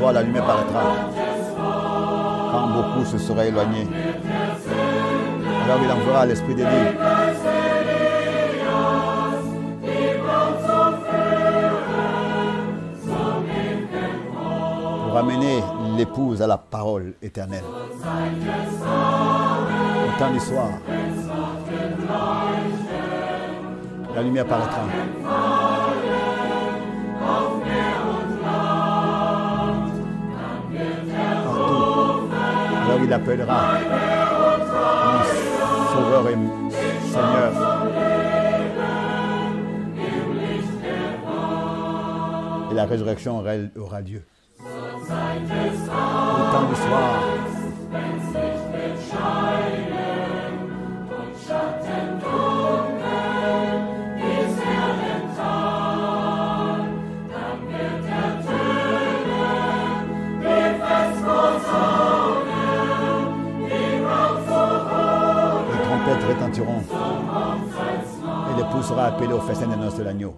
soir, la lumière paraîtra. Quand beaucoup se seraient éloignés, alors il enverra l'esprit d'Élie. Pour amener l'épouse à la parole éternelle. Au temps du soir, la lumière paraîtra. Alors il appellera mon Sauveur et Seigneur. Et la résurrection aura lieu. Au temps du soir. Retentiront et l'époux sera appelé au festin des noces de l'agneau.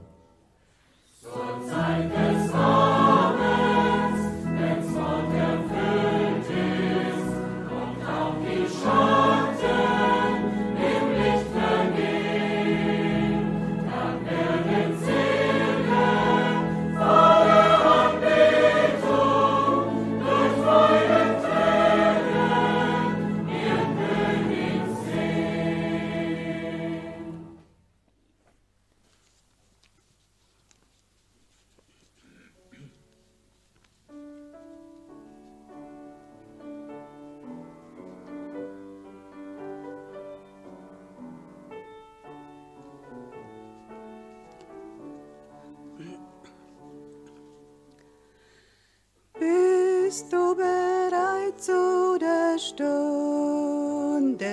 Bist du bereit zu der Stunde?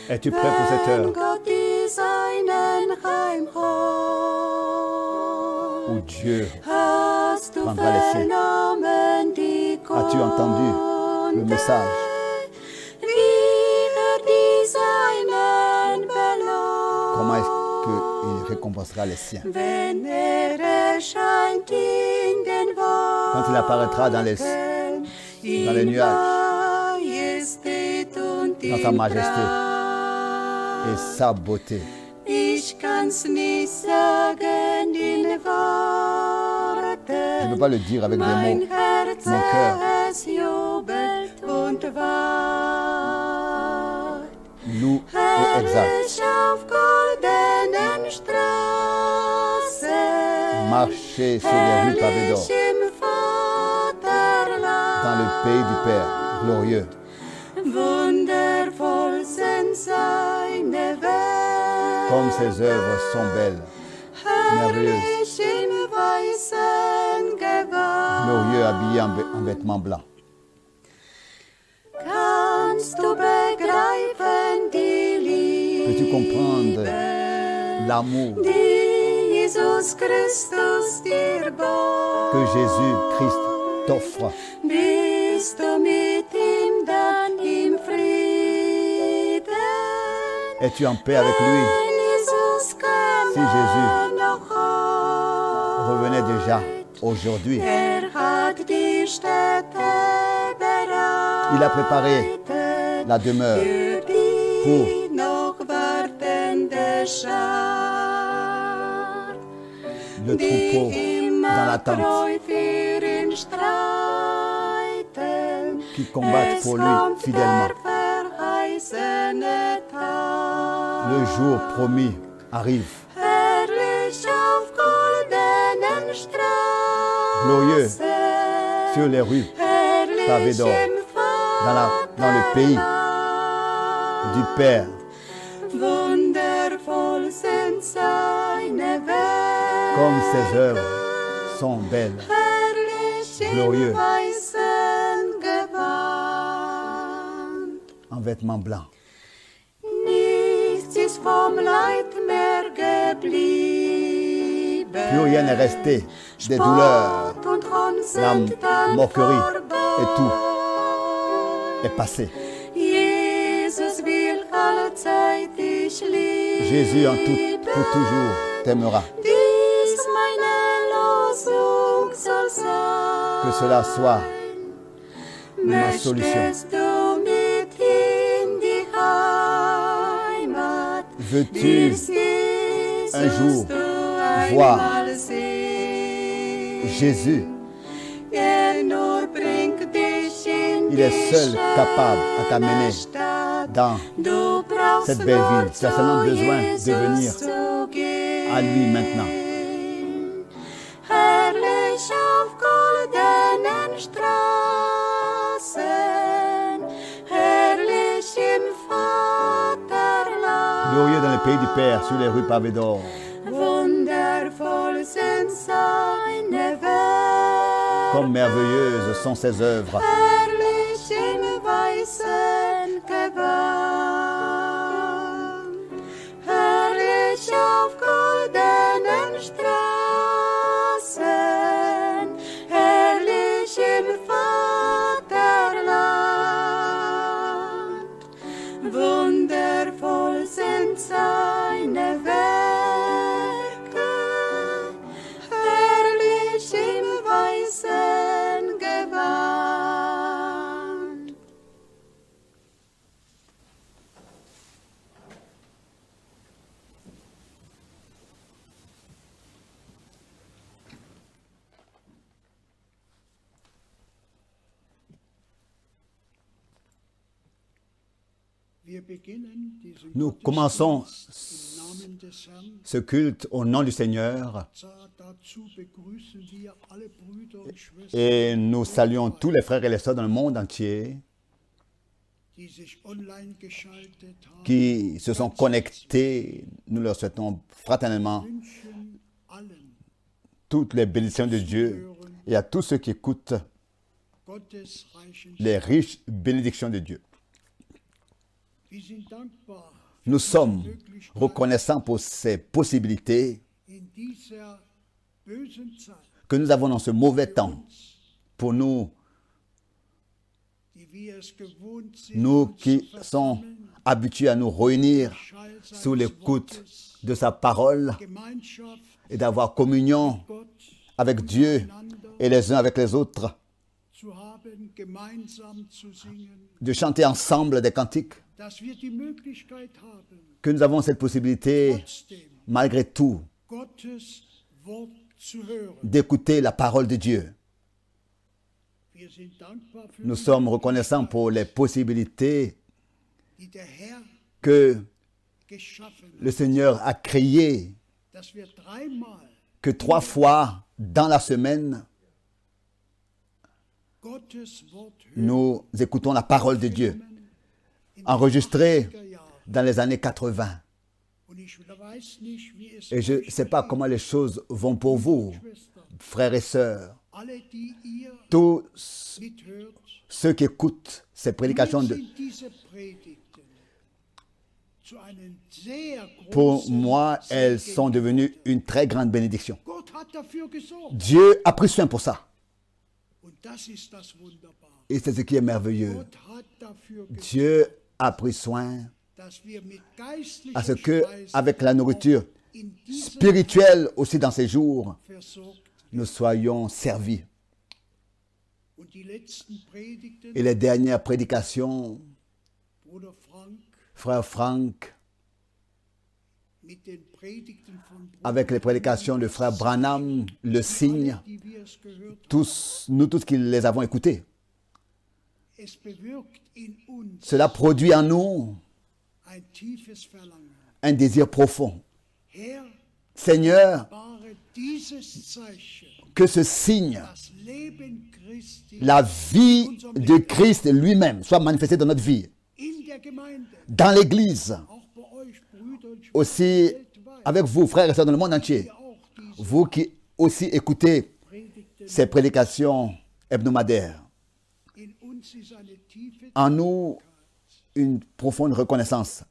Es-tu prêt pour cette heure où Dieu prendra les siens? As-tu entendu le message? Comment est-ce qu'il récompensera les siens? Quand il apparaîtra dans les nuages, dans sa majesté et sa beauté. Je ne peux pas le dire avec des mots. Mon cœur loue et exalte. Marcher sur les rues pavées d'or, dans le pays du Père glorieux. Comme ses œuvres sont belles, merveilleuses, glorieux, habillé en vêtements blancs. Peux-tu comprendre l'amour que Jésus-Christ t'offre? Es-tu en paix avec lui? Si Jésus revenait déjà aujourd'hui, il a préparé la demeure pour le troupeau dans l'attente qui combattent pour lui fidèlement. Le jour promis arrive. Glorieux sur les rues pavées d'or, dans le pays du Père. Comme ses œuvres sont belles, glorieux, en vêtements blancs. Plus rien n'est resté, des douleurs, la moquerie et tout est passé. Jésus en tout, pour toujours t'aimera. Que cela soit ma solution. Möchtest du mit in die Heimat Veux-tu des un jour Jesus du voir einmal sehen? Jésus? Nur bringt dich in Il est die seul capable à t'amener Stadt. dans Du brauchst cette belle nur ville. Tu as seulement zu besoin de Jesus venir zu gehen. à lui maintenant. Herrlich auf goldenen Straßen, herrlich im Vaterland. Glorieux dans le pays du Père, sur les rues pavées d'or. Wundervoll sind seine Werke, Comme merveilleuses sont ses œuvres. herrlich im weißen Gewand, herrlich auf goldenen Straßen, herrlich im Vaterland. Wundervoll sind seine Werke, herrlich im weißen Gewand. Nous commençons ce culte au nom du Seigneur et nous saluons tous les frères et les sœurs dans le monde entier qui se sont connectés. Nous leur souhaitons fraternellement toutes les bénédictions de Dieu et à tous ceux qui écoutent les riches bénédictions de Dieu. Nous sommes reconnaissants pour ces possibilités que nous avons dans ce mauvais temps pour nous qui sommes habitués à nous réunir sous l'écoute de sa parole et d'avoir communion avec Dieu et les uns avec les autres, de chanter ensemble des cantiques, que nous avons cette possibilité, malgré tout, d'écouter la parole de Dieu. Nous sommes reconnaissants pour les possibilités que le Seigneur a créées, que 3 fois dans la semaine, nous écoutons la parole de Dieu, enregistrée dans les années 80. Et je ne sais pas comment les choses vont pour vous, frères et sœurs. Tous ceux qui écoutent ces prédications, pour moi, elles sont devenues une très grande bénédiction. Dieu a pris soin pour ça. Et c'est ce qui est merveilleux. Dieu a pris soin à ce que, avec la nourriture spirituelle aussi dans ces jours, nous soyons servis. Et les dernières prédications, frère Frank, avec les prédications de frère Branham, le signe, nous tous qui les avons écoutées, cela produit en nous un désir profond. Seigneur, que ce signe, la vie de Christ lui-même, soit manifestée dans notre vie, dans l'Église, aussi avec vous, frères et sœurs dans le monde entier, vous qui aussi écoutez ces prédications hebdomadaires. En nous, une profonde reconnaissance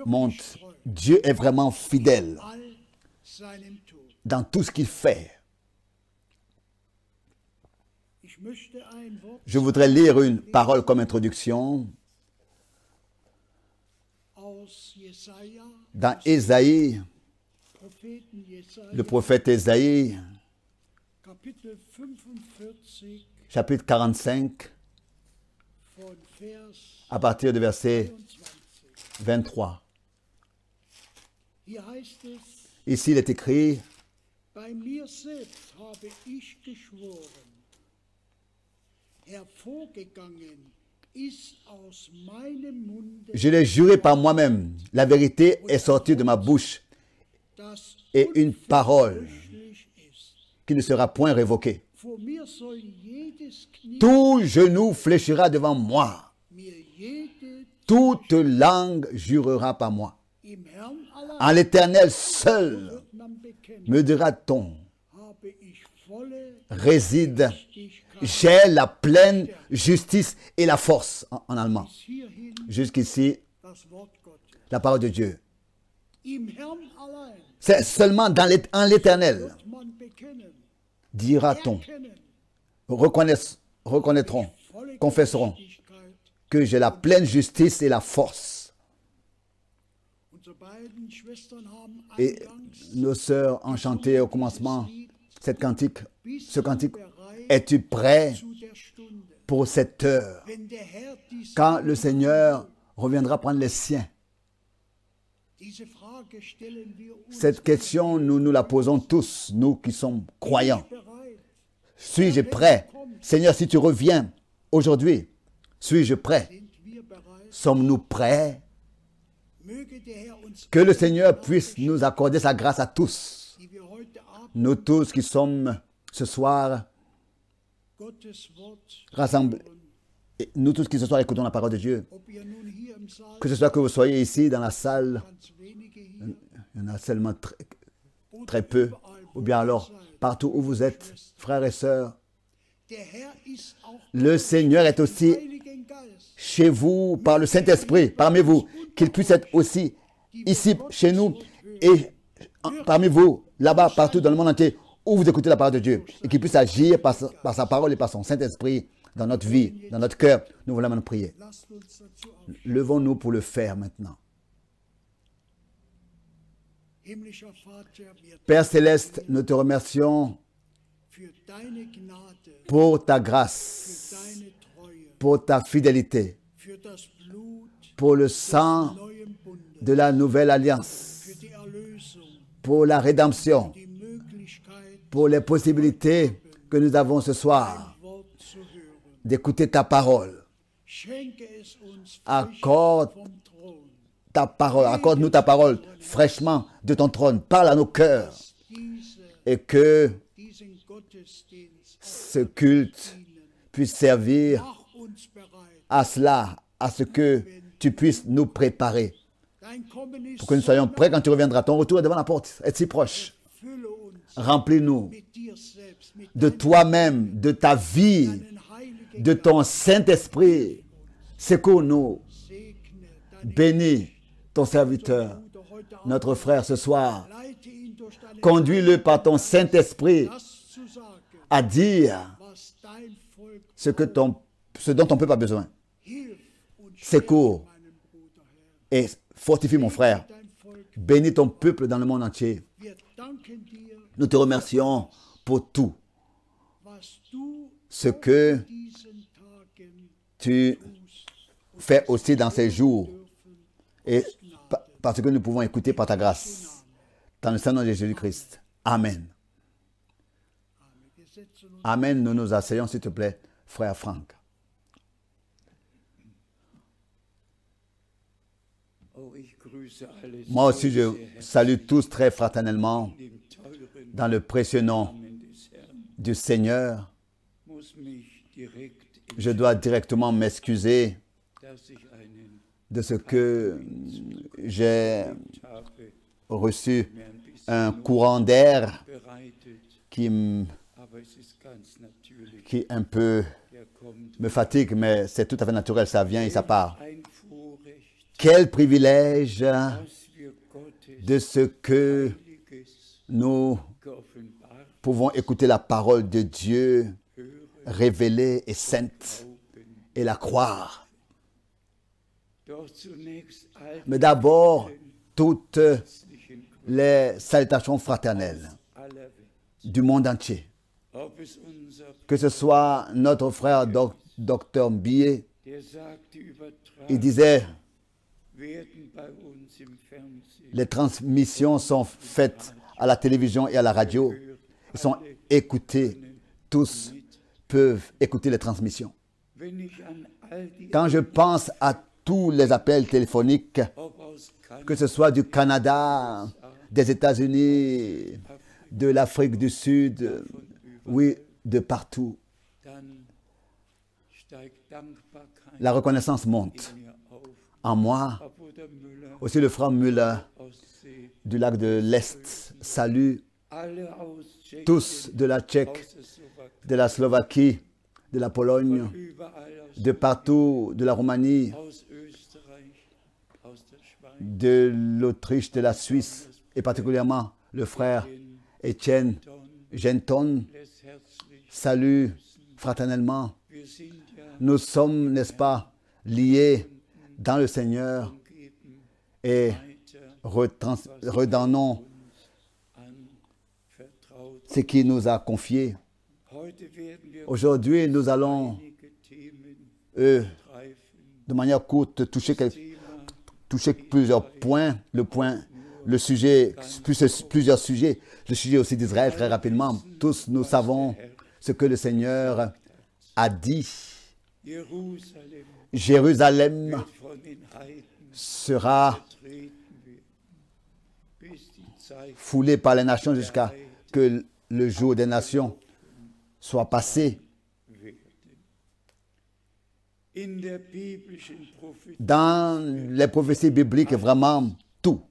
monte. Dieu est vraiment fidèle dans tout ce qu'il fait. Je voudrais lire une parole comme introduction dans Ésaïe, le prophète Ésaïe, chapitre 45, à partir du verset 23. Ici, il est écrit, Bei mir selbst habe ich geschworen, hervorgegangen ist aus meinem Munde, je l'ai juré par moi-même, la vérité est sortie de ma bouche das et une parole unverbrüchlich ist. qui ne sera point révoquée. Vor mir soll jedes Knie, Tout genou fléchira devant moi, mir jede toute langue jurera par moi. im Herrn allein En l'Éternel seul, wird man bekennen, me dira-t-on, habe ich volle réside, Gerechtigkeit j'ai la pleine justice et la force, en allemand. hierhin Jusqu'ici, das Wort Gottes. la parole de Dieu. Im Herrn allein C'est seulement en l'Éternel, wird man bekennen, dira-t-on, erkennen, reconnaîtront, volle confesseront Gerechtigkeit. que j'ai la pleine justice et la force. Unsere beiden Schwestern haben Et eingangs nos sœurs ont chanté au commencement cette cantique, bist ce du cantique. bereit Es-tu prêt zu der Stunde, pour cette heure, wenn der Herr dies quand le Seigneur reviendra prendre les siens? Diese Frage stellen wir uns Cette question, nous la posons tous, nous qui sommes croyants. bereit. Suis-je prêt? Seigneur, si tu reviens aujourd'hui, suis-je prêt? Sind wir bereit? Sommes-nous prêts? Möge der Herr uns, Que le Seigneur puisse nous accorder sa grâce à tous. die wir heute Abend Nous tous qui sommes ce soir Gottes Wort, rassemblés, et nous tous qui ce soir écoutons la parole de Dieu, ob ihr nun hier im Saal, que ce soit que vous soyez ici dans la salle, ganz wenige hier, il y en a seulement très peu, ou bien alors partout où vous êtes, frères et sœurs, der Herr ist auch le Seigneur est aussi Heiligen Geist. chez vous par le Saint-Esprit, parmi vous, qu'il puisse être aussi ici chez nous et parmi vous, là-bas, partout dans le monde entier, où vous écoutez la parole de Dieu, et qu'il puisse agir par sa parole et par son Saint-Esprit dans notre vie, dans notre cœur. Nous voulons maintenant prier. Lasst uns dazu auf. Levons-nous pour le faire maintenant. Himmlischer Vater, wir Père Céleste, nous te remercions für deine Gnade, pour ta für grâce, deine Treue, pour ta fidélité, für das Blut pour le sang neuen Bundes, de la nouvelle alliance, für die Erlösung, pour la rédemption, die Möglichkeit, pour les possibilités que nous avons ce soir Wort zu hören. d'écouter ta parole. Schenke es uns frisch Accorde vom Thron, ta parole, accorde-nous ta parole fraîchement de ton trône. Parle à nos cœurs et que diesen Gottesdienst ce culte puisse servir mach uns bereit. à cela, à ce que tu puisses nous préparer Dein Kommen ist pour que nous soyons prêts quand tu reviendras. Ton retour est devant la porte, est si proche. fülle uns Remplis-nous mit dir selbst, mit de toi-même, de ta vie, deinen Heiligen de ton Saint-Esprit. Secours-nous, Segne, deine bénis ton serviteur, Bruder heute Abend, notre frère ce soir. leite ihn durch deine Conduis-le par ton Saint-Esprit das zu sagen, à dire was dein Volk ce dont ton peuple a besoin. hilf und Secours meinem Bruder, Herr. et fortifie mon frère. Dein Volk, Bénis ton peuple dans le monde entier. wir danken dir, Nous te remercions pour tout was du ce que diesen Tagen tu fais aussi dans ces jours et parce que nous pouvons écouter par ta grâce. Dans le Saint-Nom de Jésus-Christ. Amen. Wir setzen uns Amen. Nous nous asseyons, s'il te plaît, frère Franck. Oh, ich grüße alle Moi aussi, je salue tous très fraternellement im teuren dans le précieux nom Namen des Herrn. du Seigneur. Muss mich direkt Je dois directement m'excuser dass ich einen de ce que j'ai habe reçu mir ein bisschen un courant d'air bereitet, qui aber es ist ganz natürlich. qui un peu Er kommt me fatigue, mais c'est tout à fait naturel, ça vient et ça part. ein Vorrecht, Quel privilège dass wir Gottes de ce que Heiliges nous geoffenbart pouvons écouter la parole de Dieu hören, révélée et sainte et la croire. doch zunächst all Mais d'abord, toutes herzlichen Grüße les salutations fraternelles aller Welt. du monde entier. ob es unser, que ce soit notre frère docteur Billet, der sagte, il Übertragungen disait, werden bei uns im Fernsehen les transmissions sont faites à la télévision et à la radio. Ils sont écoutés. Tous peuvent écouter les transmissions. Wenn ich an all die, Quand je pense à tous les appels téléphoniques, ob aus Kanada, que ce soit du Canada, des États-Unis, de l'Afrique du Sud, oui, de partout, dann steigt Dankbarkeit la reconnaissance monte in mir auf. en moi. Auch Bruder Müller Aussi le frère Müller aus See, du lac de l'Est salue alle aus Tschechien, tous de la Tchèque, aus der Slowakei, de la Slovaquie, de la Pologne, überall aus, de partout, de la Roumanie, aus Österreich, aus der Schweiz, de l'Autriche, de la Suisse, et particulièrement le frère Étienne Genton lässt herzlich. salue fraternellement. Wir sind ja Nous sommes, n'est-ce pas, liés dans le Seigneur geben et weiter redonnons anvertraut. ce qu'il nous a confié. Heute werden wir Aujourd'hui, nous allons, einige Themen greifen. de manière courte, toucher Thema plusieurs points. Le sujet, plusieurs sujets. Le sujet aussi d'Israël, très rapidement. Tous nous savons ce que le Seigneur a dit. Jerusalem Jérusalem von den Heiden sera treten wird, bis die Zeit foulée par les nations jusqu'à que le jour des nations soit passé. werden. In der biblischen Prophetie Dans les prophéties bibliques, vraiment, tout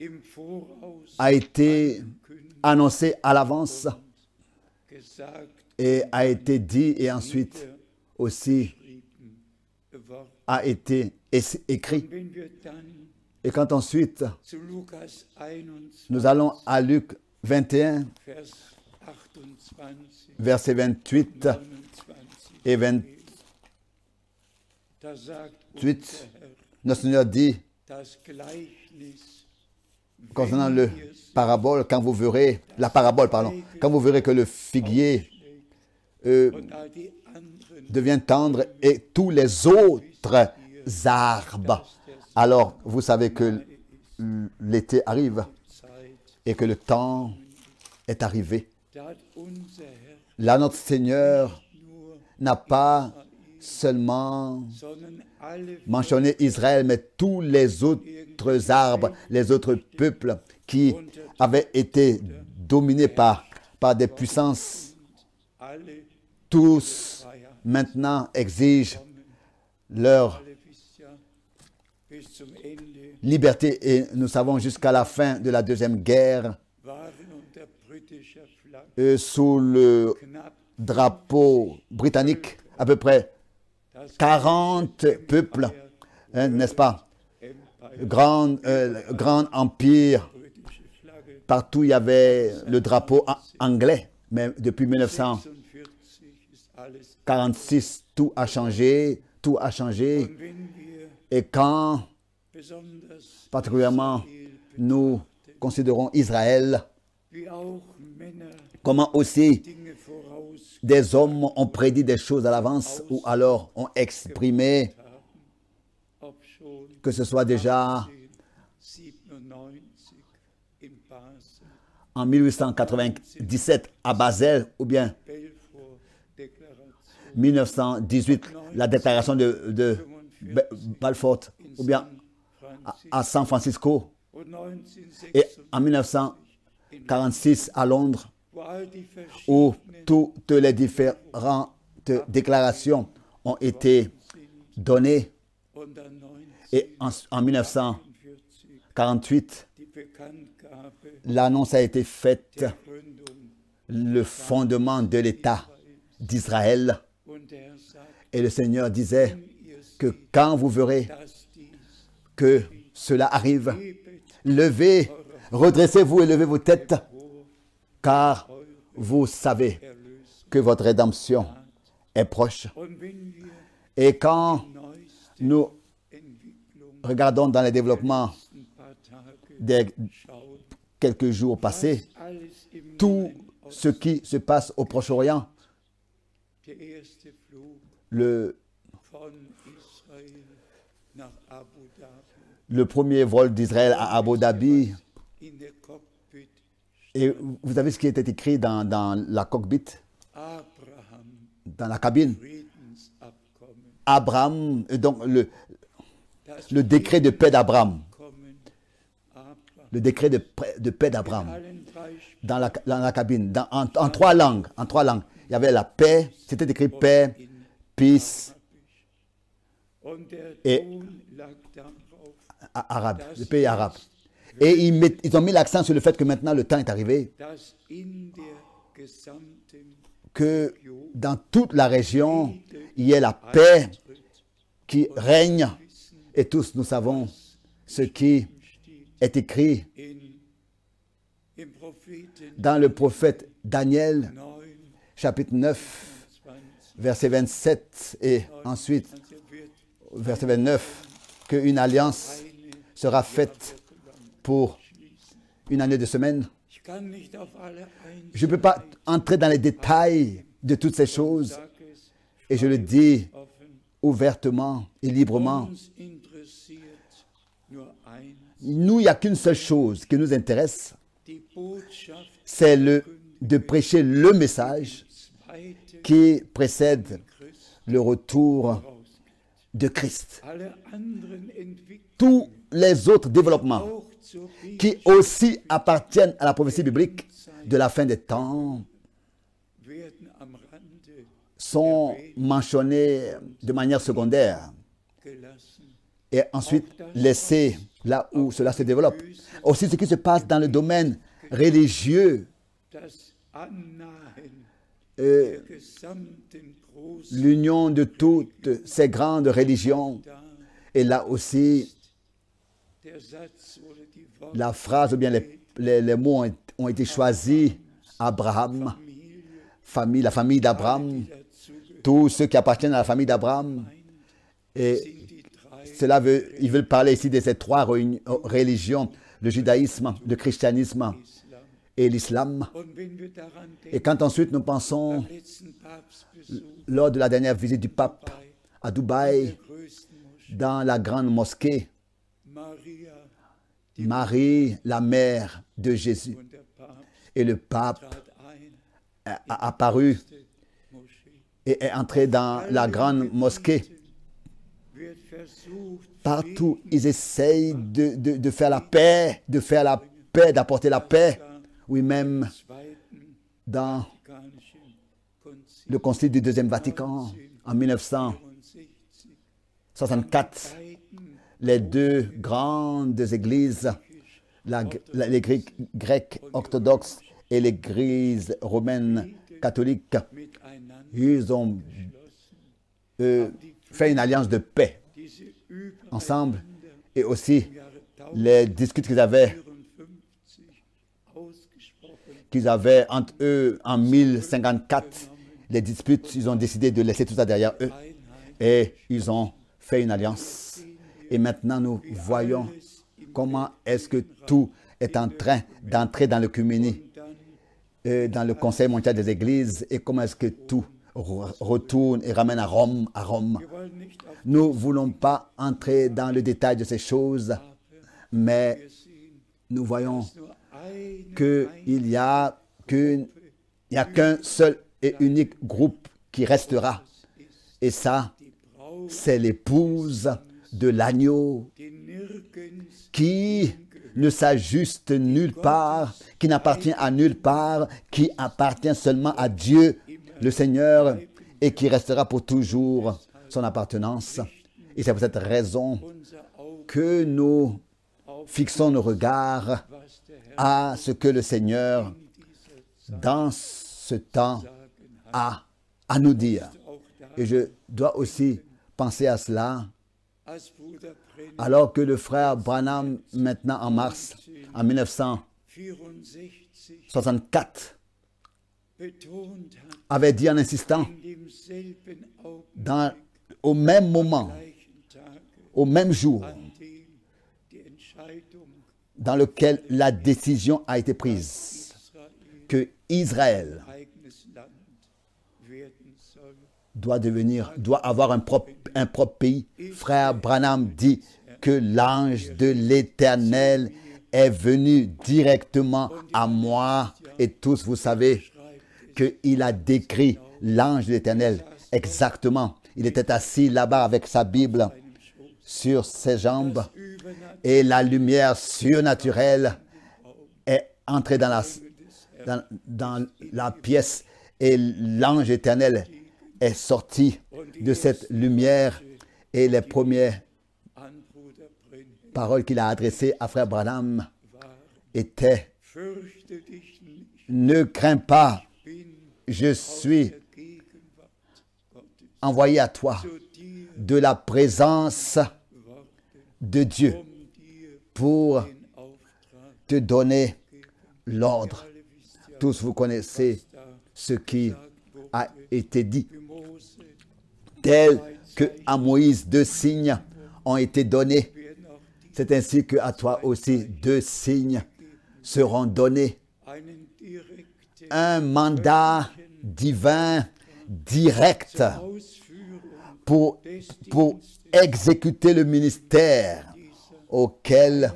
im Voraus a été angekündigt, annoncé à l'avance gesagt, et a été dit et ensuite aussi geschrieben worden. a été écrit. Wenn wir dann Et quand ensuite zu Lukas 21, nous allons à Luc 21, Vers 28, versets 28 29 et 28, da sagt unser Herr, notre Seigneur dit das Gleichnis, concernant le parabole, quand vous verrez, la parabole, pardon, quand vous verrez que le figuier und all die anderen devient tendre et tous les autres arbres, alors vous savez que l'été arrive Zeit, et que le temps est arrivé. da hat unser Herr Là, notre Seigneur nur, n'a pas seulement sondern alle mentionné Israël, mais tous les autres arbres, les autres peuples qui avaient été dominés par des puissances, alle, tous maintenant exigent leur alle wisst ja, bis zum Ende liberté. Et nous savons jusqu'à la fin de la Deuxième Guerre, waren unter britischer Flagge sous le knapp drapeau britannique, à peu près das 40 peuples, hein, n'est-ce pas? Empire, Grand empire. britische Flagge, Partout, il y avait le drapeau anglais. Mais depuis 46 ist alles. 1946, tout a changé, tout a changé. Und wenn wir Et quand, besonders particulièrement, nous considérons Israël, wie auch Männer comment aussi Dinge voraus des hommes ont prédit des choses à l'avance ou alors ont exprimé, ob schon que ce soit déjà 97 in Basel, en 1897 à Basel ou bien Belfort Deklaration, 1918, la déclaration de Balfour ou bien à San Francisco und et en 1946, 1946 à Londres wo all die où verschiedenen toutes les différentes déclarations ont été données und dann et en 1948 die Bekanntgabe l'annonce a été faite, der Gründung le fondement de l'État d'Israël. und der Herr sagt, Et le Seigneur disait wenn ihr que seht, quand vous verrez dass dies que cela arrive, gebet levez, redressez-vous et levez vos têtes, car vous savez erlöst. que votre rédemption est proche. Und wenn wir Et quand neueste nous Entwicklung regardons dans les développements ein paar Tage des schauen, quelques jours passés, alles im tout Neuen ce qui se passe au Proche-Orient. der erste Flug Le von Israel nach Abu Dhabi premier vol d'Israël à Abu Dhabi. in der Cockpit Et vous avez ce qui était écrit dans la cockpit, Abraham dans la cabine. Friedensabkommen, Abraham, donc das le décret de paix d'Abraham. Friedensabkommen Abraham Le décret de paix d'Abraham. allen drei Dans la cabine, en trois langues. En trois langues. Il y avait la paix, c'était écrit paix, peace, und der Et- Ton lag darauf, arabe, le pays arabe. Et ils ont mis l'accent sur le fait que maintenant le temps est arrivé, dass in der gesamten que dans toute la région, il y ait la paix qui règne. Et tous nous savons ce qui est écrit im Propheten dans le prophète Daniel, 9, chapitre 9, verset 27, et ensuite, verset 29, qu'une alliance sera faite pour une année de semaine. ich kann nicht auf alle Je ne peux pas entrer dans les détails de toutes ces choses, Einsages et je le dis offen. ouvertement et librement. Uns interessiert nur eins, Nous, il n'y a qu'une seule chose qui nous intéresse, die Botschaft c'est de prêcher le message zweite qui précède Christ le retour vorausgeht. de Christ. Alle anderen Entwicklungen Tous les autres développements auch zur qui aussi appartiennent à la prophétie biblique de la fin des temps werden am Rande sont mentionnés de manière secondaire gelassen. et ensuite laissés là où cela se développe. Aussi ce qui se passe dans le domaine religieux, Das Annahen euh, der gesamten großen l'union de toutes ces grandes religions. da, Et là aussi, der Satz oder die Worte la phrase ou bien les mots ont été choisis. Abraham, famille, la famille d'Abraham, dazugehören, tous ceux qui appartiennent à la famille d'Abraham. Et sind die drei cela ils veulent parler ici de ces trois religions, le judaïsme, le christianisme Islam. et l'islam. Und wenn wir daran Et denken, quand ensuite nous pensons, am letzten Papstbesuch lors de la dernière visite du pape à der Dubaï, größten Moschee, dans la grande mosquée, Maria Marie, la mère de Jésus, und der Papst et le pape trat ein, a apparu die Moschee. et est entré dans la grande mosquée. Wird versucht, Partout, ils essayent de faire la paix, d'apporter la paix. Oui, même Zweiten dans Vatikanischen Konzil le concile du Deuxième Vatican, en 1964, beiden les deux grandes églises, l'église grecque orthodoxe et l'église romaine catholique, miteinander ils ont fait une alliance de paix diese über ensemble. Et aussi, Jahre les disputes qu'ils avaient 1054 ausgesprochen entre eux en 1054, les disputes, ils ont décidé de laisser tout ça derrière eux. Einheit Et ils ont fait une alliance. Et maintenant, nous voyons comment est-ce que tout est en train d'entrer dans le communie, dann dans le Conseil mondial des églises, et comment est-ce que tout retourne et ramène à Rome. wir wollen nicht auf Nous ne voulons pas entrer dans le détail de ces choses, mais wir sehen nous voyons nur eine qu'il n'y a qu'un seul et unique groupe qui restera. Et ça, die Braut, c'est l'épouse de l'agneau die nirgends qui ne s'ajuste nulle part, qui n'appartient à nulle part, qui appartient seulement à Dieu, le Seigneur, et qui restera pour toujours son appartenance. Et c'est pour cette raison unser Auge que nous fixons nos regards was der Herr à ce que le Seigneur, in dieser Zeit dans ce temps, sagen hat. a à nous dire. Auch da, Et je dois aussi penser à cela, als Bruder Brennan alors que le frère Branham, maintenant en mars, en 1964, 64 betont hat, avait dit en insistant, in demselben dans, au même moment, gleichen Tage, au même jour, an dem die Entscheidung dans lequel la décision a été prise, Israel que Israël eigenes Land werden soll. doit avoir un propre pays. Frère Branham dit que l'ange de l'Éternel est venu directement à moi. Et tous, vous savez qu'il a décrit l'ange de l'Éternel exactement. Il était assis là-bas avec sa Bible sur ses jambes et la lumière surnaturelle est entrée dans la pièce et l'ange éternel est sorti de cette lumière et les premières paroles qu'il a adressées à Frère Branham étaient « Ne crains pas, je suis envoyé à toi de la présence de Dieu pour te donner l'ordre. » Tous vous connaissez ce qui a été dit. Tel que à Moïse 2 signes ont été donnés, c'est ainsi qu'à toi aussi 2 signes seront donnés. Un mandat divin direct pour exécuter le ministère auquel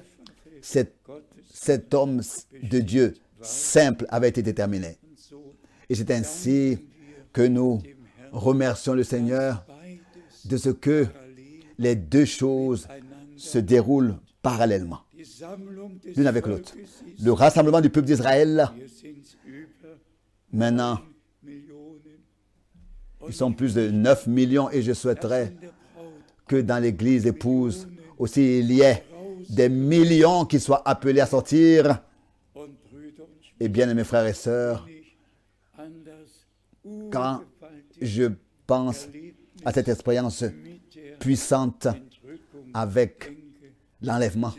cet homme de Dieu simple avait été déterminé. Et c'est ainsi que nous remercions le Seigneur de ce que les 2 choses se déroulent parallèlement, l'une avec l'autre. Le rassemblement du peuple d'Israël, maintenant, ils sont plus de 9 millions et je souhaiterais que dans l'église épouse aussi il y ait des millions qui soient appelés à sortir. Et bien, mes frères et sœurs, quand je pense à cette expérience puissante avec l'enlèvement,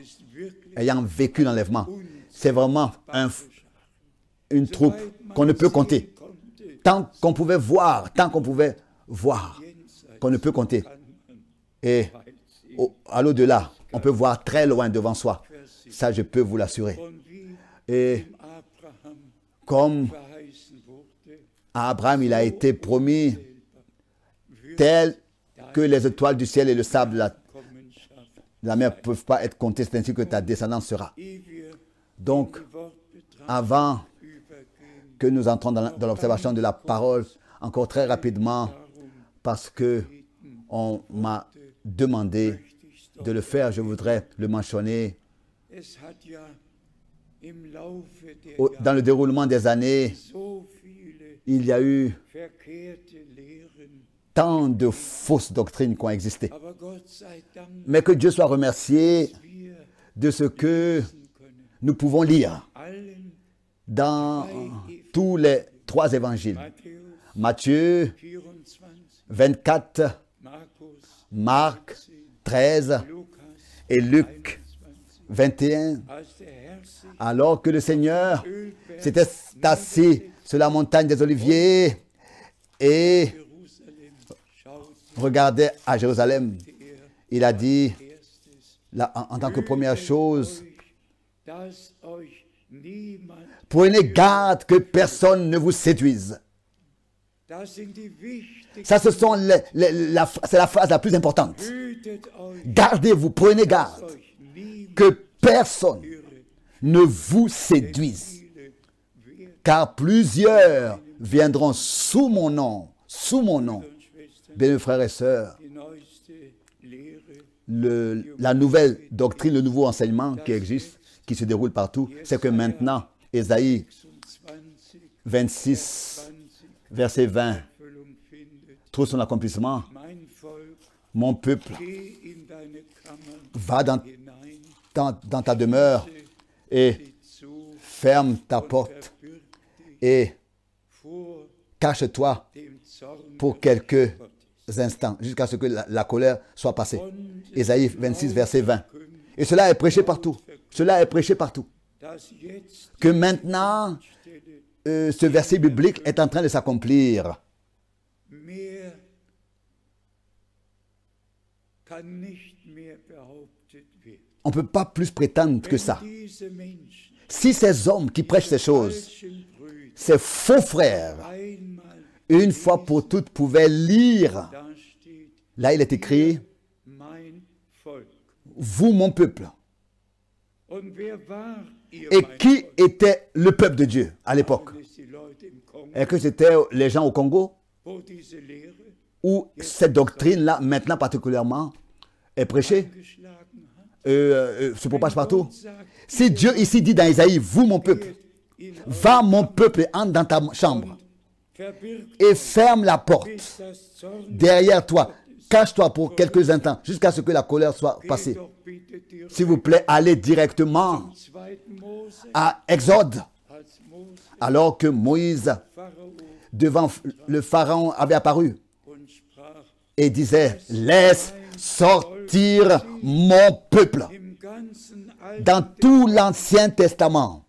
ayant vécu l'enlèvement, c'est vraiment une troupe qu'on ne peut compter. Tant qu'on pouvait voir, qu'on ne peut compter. Et à l'au-delà, on peut voir très loin devant soi. Ça, je peux vous l'assurer. Et comme à Abraham, il a été promis tel que les étoiles du ciel et le sable de la mer ne peuvent pas être comptés, c'est ainsi que ta descendance sera. Donc, avant que nous entrons dans l'observation de la parole, encore très rapidement, parce que on m'a demandé de le faire, je voudrais le mentionner. Dans le déroulement des années, il y a eu tant de fausses doctrines qui ont existé. Mais que Dieu soit remercié de ce que nous pouvons lire dans tous les 3 évangiles. Matthieu 24, Marc 13 et Luc 21. Alors que le Seigneur s'était assis sur la montagne des Oliviers et regardait à Jérusalem, il a dit, en tant que première chose, prenez garde que personne ne vous séduise. Ça, c'est la phrase la plus importante. Gardez-vous, prenez garde que personne ne vous séduise. Car plusieurs viendront sous mon nom. Bien, mes frères et sœurs, la nouvelle doctrine, le nouveau enseignement qui existe, qui se déroule partout, c'est que maintenant, Ésaïe 26, verset 20, trouve son accomplissement. Mon peuple va dans ta demeure et ferme ta porte et cache-toi pour quelques instants jusqu'à ce que la colère soit passée. Ésaïe 26, verset 20. Et cela est prêché partout. Cela est prêché partout. Que maintenant, ce verset biblique est en train de s'accomplir. kann nicht mehr behauptet werden. On ne peut pas plus prétendre que ça. Wenn diese Menschen, Si ces hommes qui prêchent ces choses, falschen Brüder, ces faux frères, einmal, une fois pour toutes pouvaient lire, da steht, là il est écrit, mein Volk. vous mon peuple. Und wer war ihr Et mein qui Volk? était le peuple de Dieu à l'époque? Waren es die Leute im Kongo, Est-ce que c'était les gens au Congo? wo diese Lehre Où cette doctrine-là, maintenant particulièrement, est prêchée, geschlagen hat? se propage partout? Gott sagt, Si Dieu ici dit dans Isaïe, vous mon peuple, in va mon peuple et entre dans ta chambre verbirgt et ferme la porte bis das Zorn derrière toi, cache-toi pour quelques instants jusqu'à ce que la colère soit passée. doch bitte direkt S'il vous plaît, allez directement 2. Mose, à Exode, als Mose alors que Moïse, Pharao devant le Pharaon, avait apparu und sprach, et disait, laisse sortir mon peuple. im ganzen Alten Dans tout l'Ancien Testament,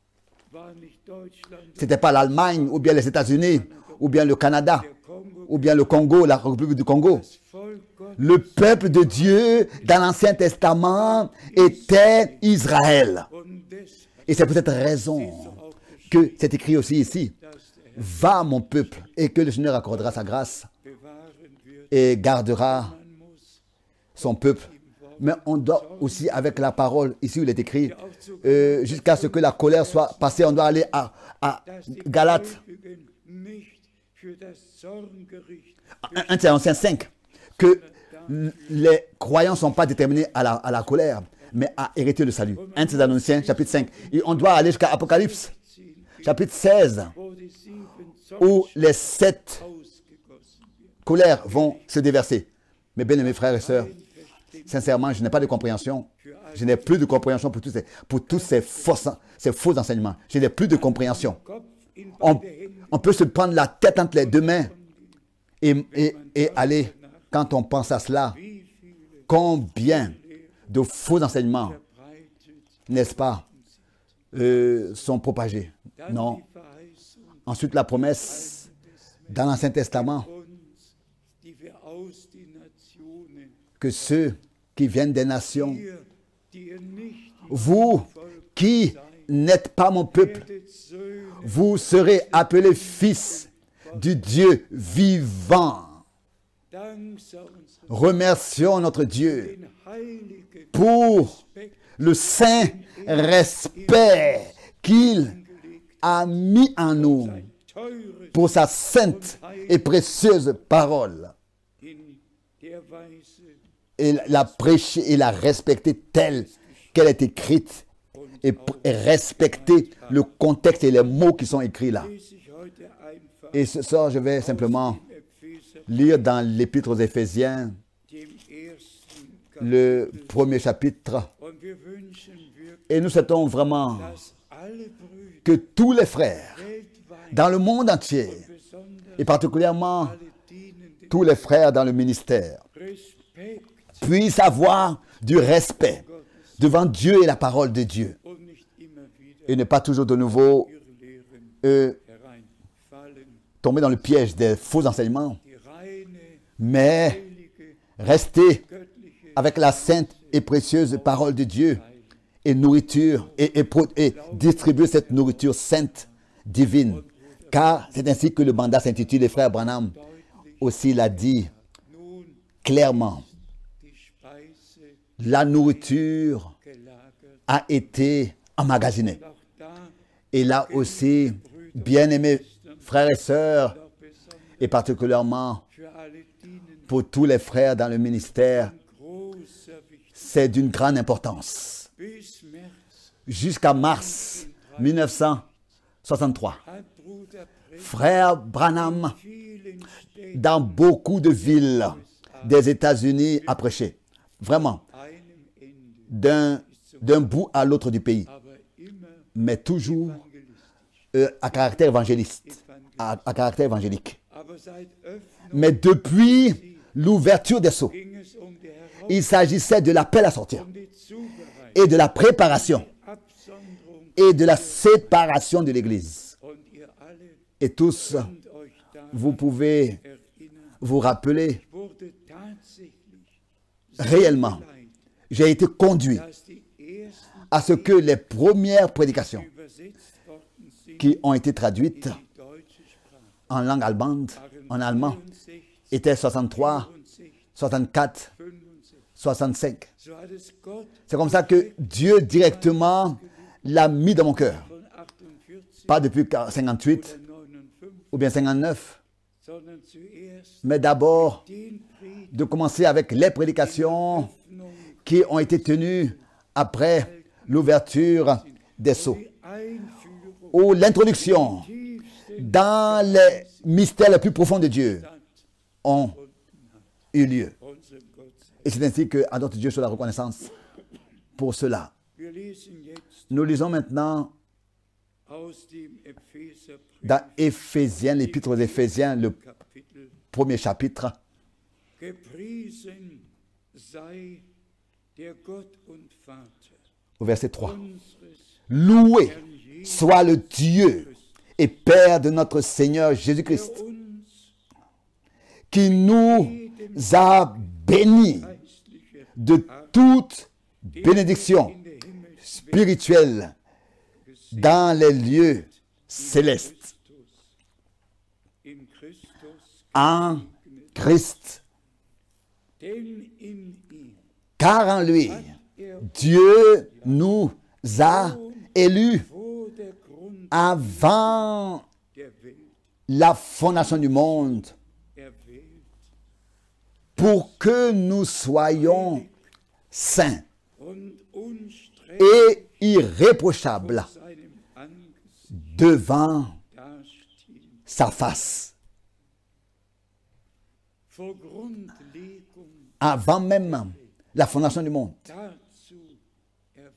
war nicht Deutschland, ce n'était pas l'Allemagne, ou bien les États-Unis, ou bien le Canada, Kongo, ou bien le Congo, la République du Congo. das Volk Gottes Le peuple de Dieu dans l'Ancien Testament était Israël. und deshalb Et c'est pour cette raison que c'est écrit aussi ici, va mon peuple, et que le Seigneur accordera sa grâce bewahren wird. et gardera Man muss son peuple. Mais on doit aussi, avec la parole, ici où il est écrit, jusqu'à ce que la colère soit passée, on doit aller à dass die Galates, Gläubigen nicht für das Zorngericht 1 Thessaloniciens 5, que les croyants ne sont pas déterminés à la colère, mais à hériter le salut. 1 Thessaloniciens chapitre 5. Et on doit aller jusqu'à Apocalypse, ziehen, chapitre 16, wo die 7 où les 7 ausgegossen wird. colères vont se déverser. Mes bien-aimés frères et sœurs, sincèrement, je n'ai pas de compréhension. Je n'ai plus de compréhension pour tous ces faux enseignements. Je n'ai plus de compréhension. Kopf in On, beide Hände, on peut se prendre la tête entre les deux mains et aller, quand on pense à cela, wie viele combien de faux enseignements, verbreitet, n'est-ce pas, sont propagés. dann Non. die Verheißung Ensuite, la promesse dans l'Ancien Testament uns, die wir aus den Nationen, que ceux qui viennent des nations, ihr, die ihr nicht vous qui n'êtes pas mon peuple, werdet Söhne, vous serez appelés fils du Dieu vivant. Dank sei unserem Remercions notre Dieu den heiligen pour le saint respect qu'il a mis en nous teures pour sa sainte et précieuse parole. in der Weise Et la prêcher et la respecter telle qu'elle est écrite et respecter le contexte et les mots qui sont écrits là. lese ich heute einfach Et ce soir, je vais simplement Epheser, lire dans l'Épître aux Éphésiens, dem ersten le Kapitel. premier chapitre. Und wir wünschen wirklich, Et nous souhaitons vraiment dass alle Brüder que tous les frères weltweit, dans le monde entier, besonders et particulièrement alle Dienenden, tous les frères dans le ministère, Respekt puissent avoir du respect devant Dieu et la parole de Dieu. und nicht immer wieder Et ne pas toujours de nouveau Irrlehren hereinfallen. tomber dans le piège des faux enseignements, Die reine, mais heilige, rester göttliche avec la sainte et précieuse parole de Dieu et nourriture et distribuer cette nourriture sainte, divine. Car c'est ainsi que le mandat s'intitule. Les frères Branham aussi l'a dit nun clairement. die Speise La nourriture gelagert. a été emmagasinée. Auch da Et là aussi, bien-aimés frères et sœurs, auch besonders et particulièrement für alle Dienenden pour tous les frères dans le ministère, großer Wichtigkeit. c'est d'une grande importance. Bis März Jusqu'à mars 1963, hat Bruder Precht frère Branham, vielen Städten dans beaucoup de villes des États-Unis, a prêché. Vraiment, einem Ende, d'un bout à l'autre du pays, aber immer mais toujours evangelistisch. à caractère évangéliste, à caractère évangélique. Aber seit Öffnung Mais depuis l'ouverture des sceaux, ging es um die Herausforderung, il s'agissait de l'appel à sortir um die Zubereitung, et de la préparation Absonderung. et de la séparation de l'Église. Und ihr alle Et tous, könnt euch daran vous pouvez erinnern, vous rappeler, wurde tatsächlich réellement, j'ai été conduit dass die ersten à ce que les premières prédications übersetzt worden sind qui ont été traduites in die deutsche Sprache. en langue allemande, en allemand, 64, étaient 63, 64, 65. 65. So hat es Gott C'est comme ça que Dieu directement l'a mis dans mon cœur. von 48 Pas depuis 58 oder 59, ou bien 59, sondern zuerst mais d'abord den Predigt de commencer avec les prédications qui ont été tenues après l'ouverture des sceaux, die Einführung ou l'introduction tiefste dans les mystères les plus profonds de Dieu ont eu lieu. unserem Gott sei. Et c'est ainsi que, à notre Dieu, soit la reconnaissance pour cela. Wir lesen jetzt Nous lisons maintenant aus dem Epheserbrief dans Éphésiens, l'épître aux Éphésiens, le Kapitel: premier chapitre, Gepriesen sei der Gott und Vater au verset 3. unseres Loué Herrn Jesus, soit le Dieu et Père de notre Seigneur der Jésus-Christ, uns qui nous a bénis geistliche de toute bénédiction in der Himmelswelt spirituelle dans les lieux célestes in Christus, en Christ. denn in ihm Car en lui, er Dieu nous a élus vor der Grund avant der Welt la fondation du monde erwählt, pour que nous soyons saints und unsträflich et irréprochables seinem Angesicht devant dastehen. sa face. Vor Grundlegung Avant même la fondation du monde, dazu erwählt,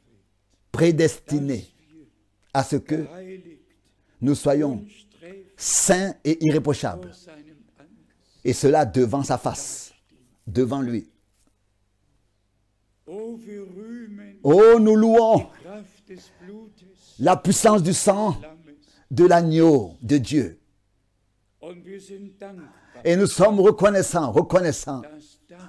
prédestiné à ce que heiligt, nous soyons unsträflich saints et irréprochables. vor seinem Angesicht. Et cela devant sa face, devant lui. O wir rühmen Oh, nous louons Kraft des Blutes la puissance du sang Lammes, de l'agneau de Dieu. und wir sind dankbar, Et nous sommes reconnaissants dass das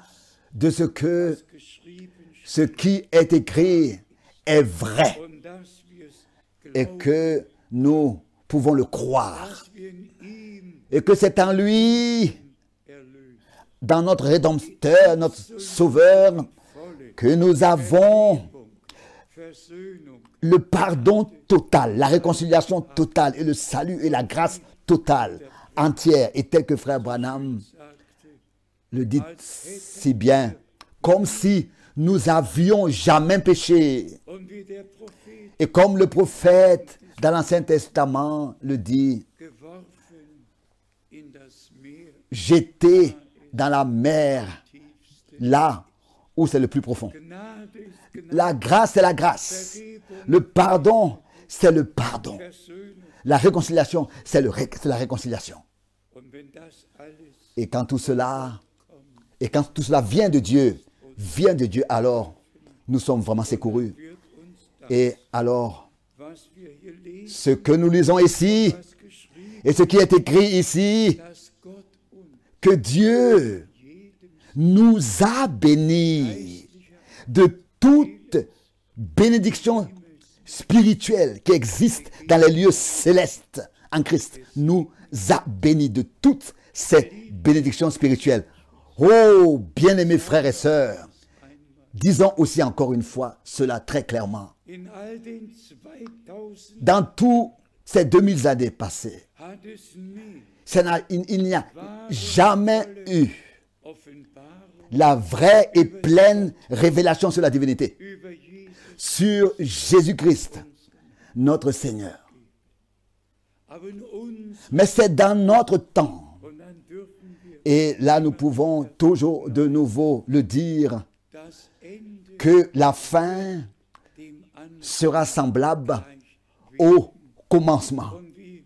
de ce que geschrieben ce qui est écrit est vrai steht und dass wir es et glauben, que nous pouvons le croire. dass wir in ihm Et que c'est en lui, erlöst, dans notre Rédempteur, notre Sauveur, volle que nous avons Vergebung, Versöhnung, le pardon total, la réconciliation totale et le salut et la grâce totale, entière. Et tel que frère Branham sagte, le dit si bien, comme si nous avions jamais péché. und wie der Prophet Et comme le prophète dans l'Ancien Testament le dit, geworfen in das Meer jeté dans la mer, tiefste. là où c'est le plus profond. Gnade ist Gnade, La grâce, c'est la grâce. Vergebung, Le pardon, c'est le pardon. Versöhnung. La réconciliation, c'est la réconciliation. Und wenn das alles Et quand tout cela, vient de Dieu, alors nous sommes vraiment secourus. wird uns das, Et alors, was wir hier lesen, ce que nous lisons ici, was geschrieben, et ce qui est écrit ici, dass Gott uns que Dieu jedem nous a bénis de toute bénédiction spirituelle qui existe dans les lieux célestes en Christ. Nous a bénis de toutes ces bénédictions spirituelles. Oh, bien-aimés frères et sœurs, disons aussi encore une fois cela très clairement. in all den 2000 Dans tous ces 2000 années passées, hat es nie il n'y a jamais eu Offenbarung la vraie et pleine révélation sur la divinité, über Jesus, sur Jésus-Christ, notre Seigneur. aber in uns, Mais c'est dans notre temps, und dann dürfen wir et là nous pouvons toujours de nouveau le dire, das Ende que la fin dem Anfang sera semblable gleich au commencement. und wie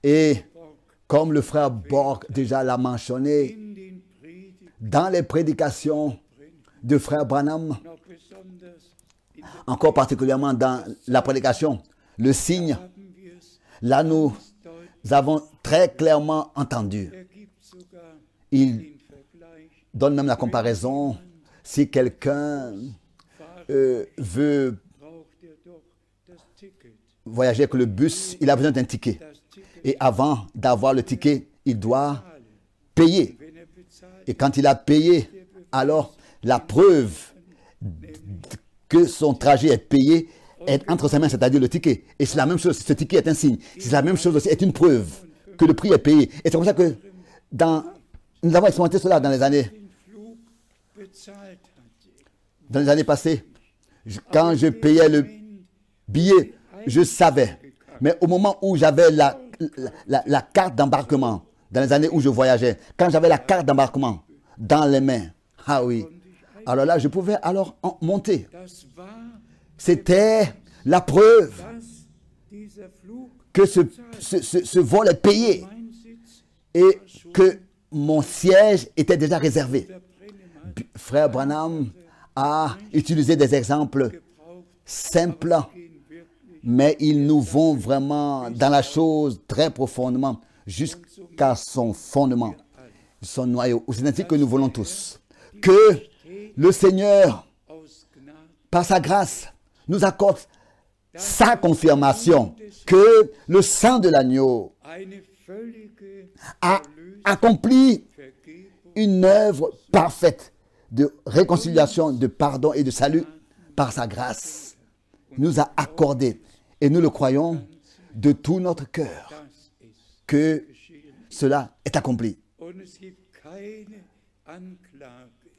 Et Borg comme le frère Borg déjà l'a mentionné, in den Predigten dans les prédications de frère Branham, noch besonders in der encore particulièrement dans la prédication, le signe, haben wir es là nous deutlich, avons très clairement entendu. gibt sogar Il den Vergleich donne même la comparaison, Si quelqu'un veut voyager avec le bus, il a besoin d'un ticket. Et avant d'avoir le ticket, il doit payer. Et quand il a payé, alors la preuve que son trajet est payé est entre ses mains, c'est-à-dire le ticket. Et c'est la même chose, ce ticket est un signe. C'est la même chose aussi, est une preuve que le prix est payé. Et c'est comme ça que nous avons expérimenté cela dans les années passées. Quand je payais le billet, je savais. Mais au moment où j'avais la carte d'embarquement, dans les années où je voyageais, quand j'avais la carte d'embarquement dans les mains, ah oui, alors là, je pouvais alors monter. C'était la preuve que ce vol est payé et que mon siège était déjà réservé. Frère Branham a utilisé des exemples simples, mais ils nous vont vraiment dans la chose très profondément, jusqu'à son fondement, son noyau. C'est ainsi que nous voulons tous que le Seigneur, par sa grâce, nous accorde sa confirmation que le sang de l'agneau a accompli une œuvre parfaite de réconciliation, de pardon et de salut par sa grâce. Nous a accordé, et nous le croyons de tout notre cœur, que cela est accompli.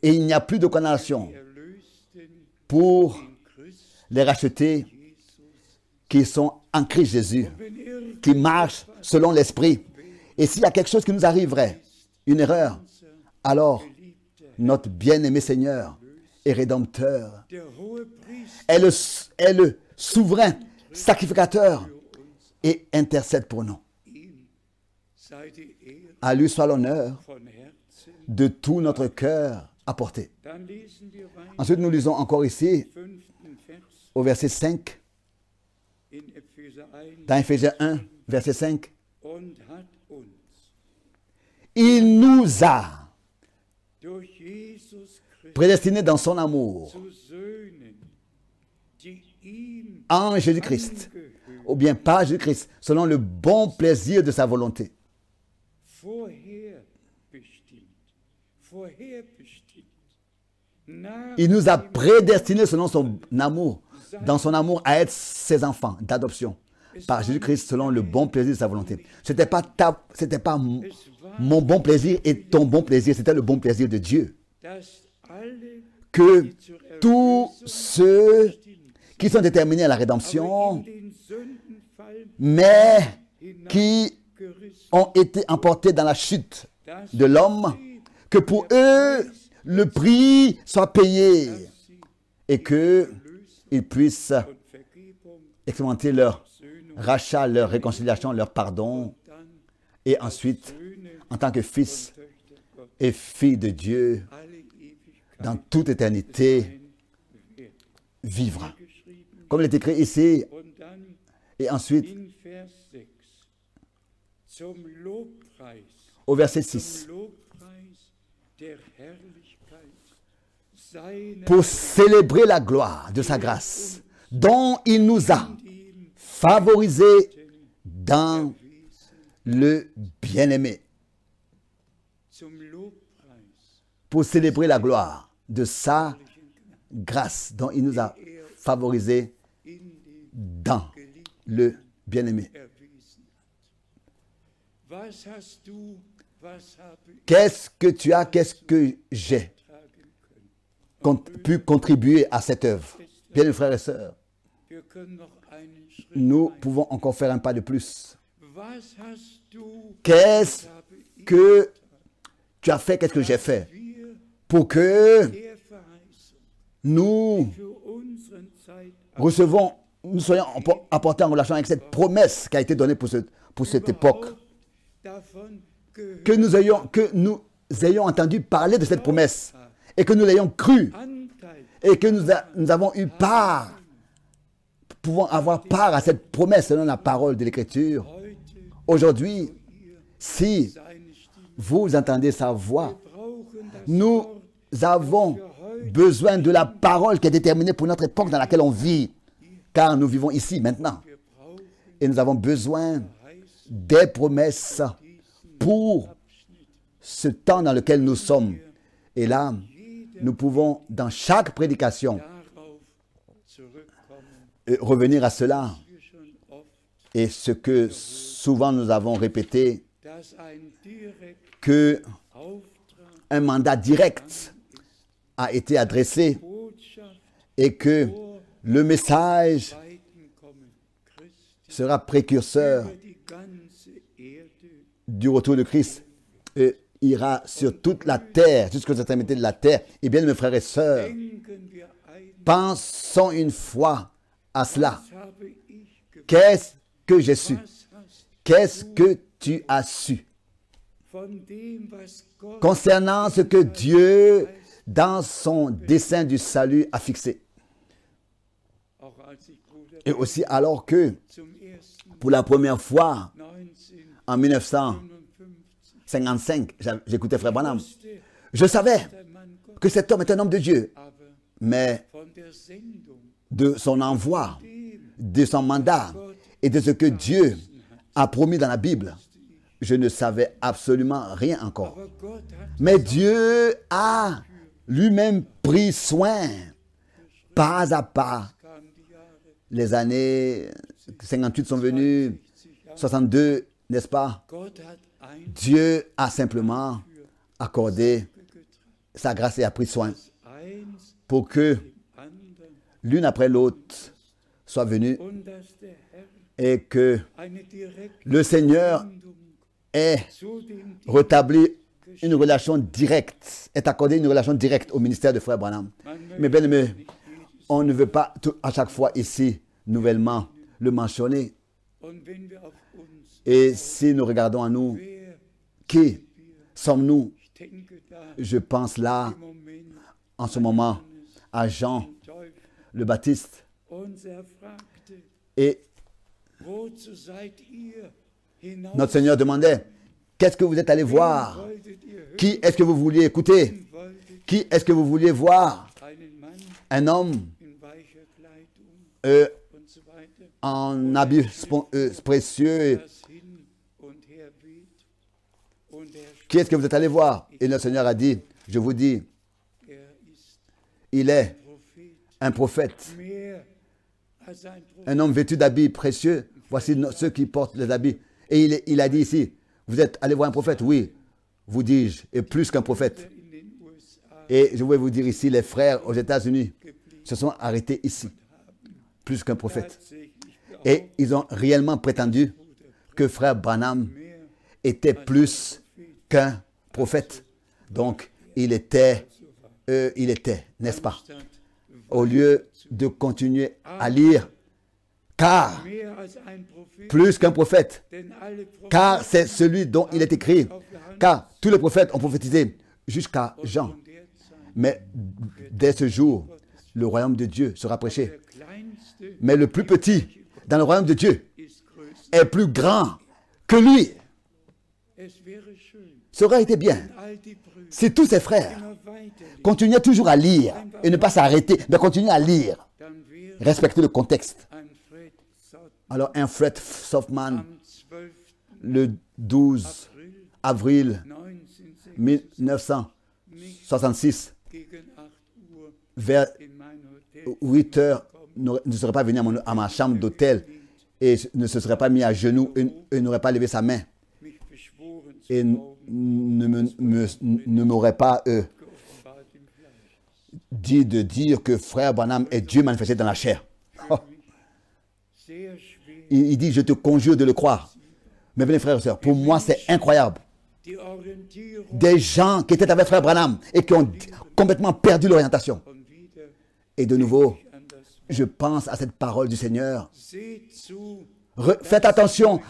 Et il n'y a plus de condamnation pour les rachetés qui sont en Christ Jésus, qui marchent selon l'Esprit. Et s'il y a quelque chose qui nous arriverait, une erreur, alors notre bien-aimé Seigneur et Rédempteur est le souverain sacrificateur et intercède pour nous. À lui soit l'honneur de tout notre cœur apporté. Ensuite, nous lisons encore ici, au verset 5, dans Éphésiens 1, verset 5. Il nous a prédestinés dans son amour en Jésus-Christ, ou bien par Jésus-Christ, selon le bon plaisir de sa volonté. Il nous a prédestinés selon son amour, dans son amour à être ses enfants d'adoption, par Jésus-Christ selon le bon plaisir de sa volonté. Ce n'était pas mon bon plaisir et ton bon plaisir, c'était le bon plaisir de Dieu. Que tous ceux qui sont déterminés à la rédemption, mais qui ont été emportés dans la chute de l'homme, que pour eux, le prix soit payé et qu'ils puissent expérimenter leur rachat, leur réconciliation, leur pardon, et ensuite, en tant que fils et filles de Dieu, dans toute éternité, vivre. Comme il est écrit ici, et ensuite, au verset 6, pour célébrer la gloire de sa grâce, dont il nous a favorisés dans le bien-aimé. Pour célébrer la gloire de sa grâce, dont il nous a favorisés dans le bien-aimé. Qu'est-ce que tu as, qu'est-ce que j'ai pu contribuer à cette œuvre? Bien, mes frères et sœurs, nous pouvons encore faire un pas de plus. Qu'est-ce que tu as fait, qu'est-ce que j'ai fait pour que nous recevons, nous soyons apportés en relation avec cette promesse qui a été donnée pour cette époque. Que nous ayons entendu parler de cette promesse et que nous l'ayons cru et que nous avons eu part, pouvons avoir part à cette promesse selon la parole de l'Écriture. Aujourd'hui, si vous entendez sa voix, nous avons besoin de la parole qui est déterminée pour notre époque dans laquelle on vit. Car nous vivons ici, maintenant. Et nous avons besoin des promesses pour ce temps dans lequel nous sommes. Et là, nous pouvons, dans chaque prédication, revenir à cela. Et ce que souvent nous avons répété, que un mandat direct a été adressé et que le message sera précurseur du retour de Christ et ira sur toute la terre, jusqu'aux extrémités de la terre. Eh bien, mes frères et sœurs, pensons une fois à cela. Qu'est-ce que j'ai su? Qu'est-ce que tu as su concernant ce que Dieu, dans son dessein du salut, a fixé? Et aussi alors que, pour la première fois, en 1955, j'écoutais Frère Branham, je savais que cet homme est un homme de Dieu, mais de son envoi, de son mandat et de ce que Dieu a promis dans la Bible, je ne savais absolument rien encore. Mais Dieu a lui-même pris soin, pas à pas. Les années 58 sont venues, 62, n'est-ce pas? Dieu a simplement accordé sa grâce et a pris soin pour que l'une après l'autre soit venue et que le Seigneur ait rétabli une relation directe, ait accordé une relation directe au ministère de Frère Branham. Mais bien aimé, on ne veut pas à chaque fois ici, nouvellement, le mentionner. Et si nous regardons à nous, qui sommes-nous? Je pense là, en ce moment, à Jean le Baptiste. Et notre Seigneur demandait, qu'est-ce que vous êtes allé voir? Qui est-ce que vous vouliez écouter? Qui est-ce que vous vouliez voir? Un homme en habits précieux. Qui est-ce que vous êtes allé voir? Et le Seigneur a dit, je vous dis, il est un prophète, un homme vêtu d'habits précieux. Voici ceux qui portent les habits. Et il a dit ici, vous êtes allé voir un prophète? Oui, vous dis-je, et plus qu'un prophète. Et je voulais vous dire ici, les frères aux États-Unis se sont arrêtés ici, plus qu'un prophète. Et ils ont réellement prétendu que Frère Branham était plus qu'un prophète. Donc, il était, n'est-ce pas? Au lieu de continuer à lire, car, plus qu'un prophète, car c'est celui dont il est écrit, car tous les prophètes ont prophétisé jusqu'à Jean. Mais dès ce jour, le royaume de Dieu sera prêché. Mais le plus petit dans le royaume de Dieu est plus grand que lui. Ça aurait été bien si tous ses frères continuaient toujours à lire et ne pas s'arrêter, mais continuer à lire, respecter le contexte. Alors un Fred Softman, le 12 avril 1966, vers 8 heures, ne serait pas venu à ma chambre d'hôtel et ne se serait pas mis à genoux et n'aurait pas levé sa main et ne m'aurait pas dit de dire que Frère Branham est Dieu manifesté dans la chair. Oh. Il dit, je te conjure de le croire. Mes bien frères et sœurs, pour moi c'est incroyable. Des gens qui étaient avec Frère Branham et qui ont complètement perdu l'orientation. Et de nouveau, je pense à cette parole du Seigneur. Faites attention,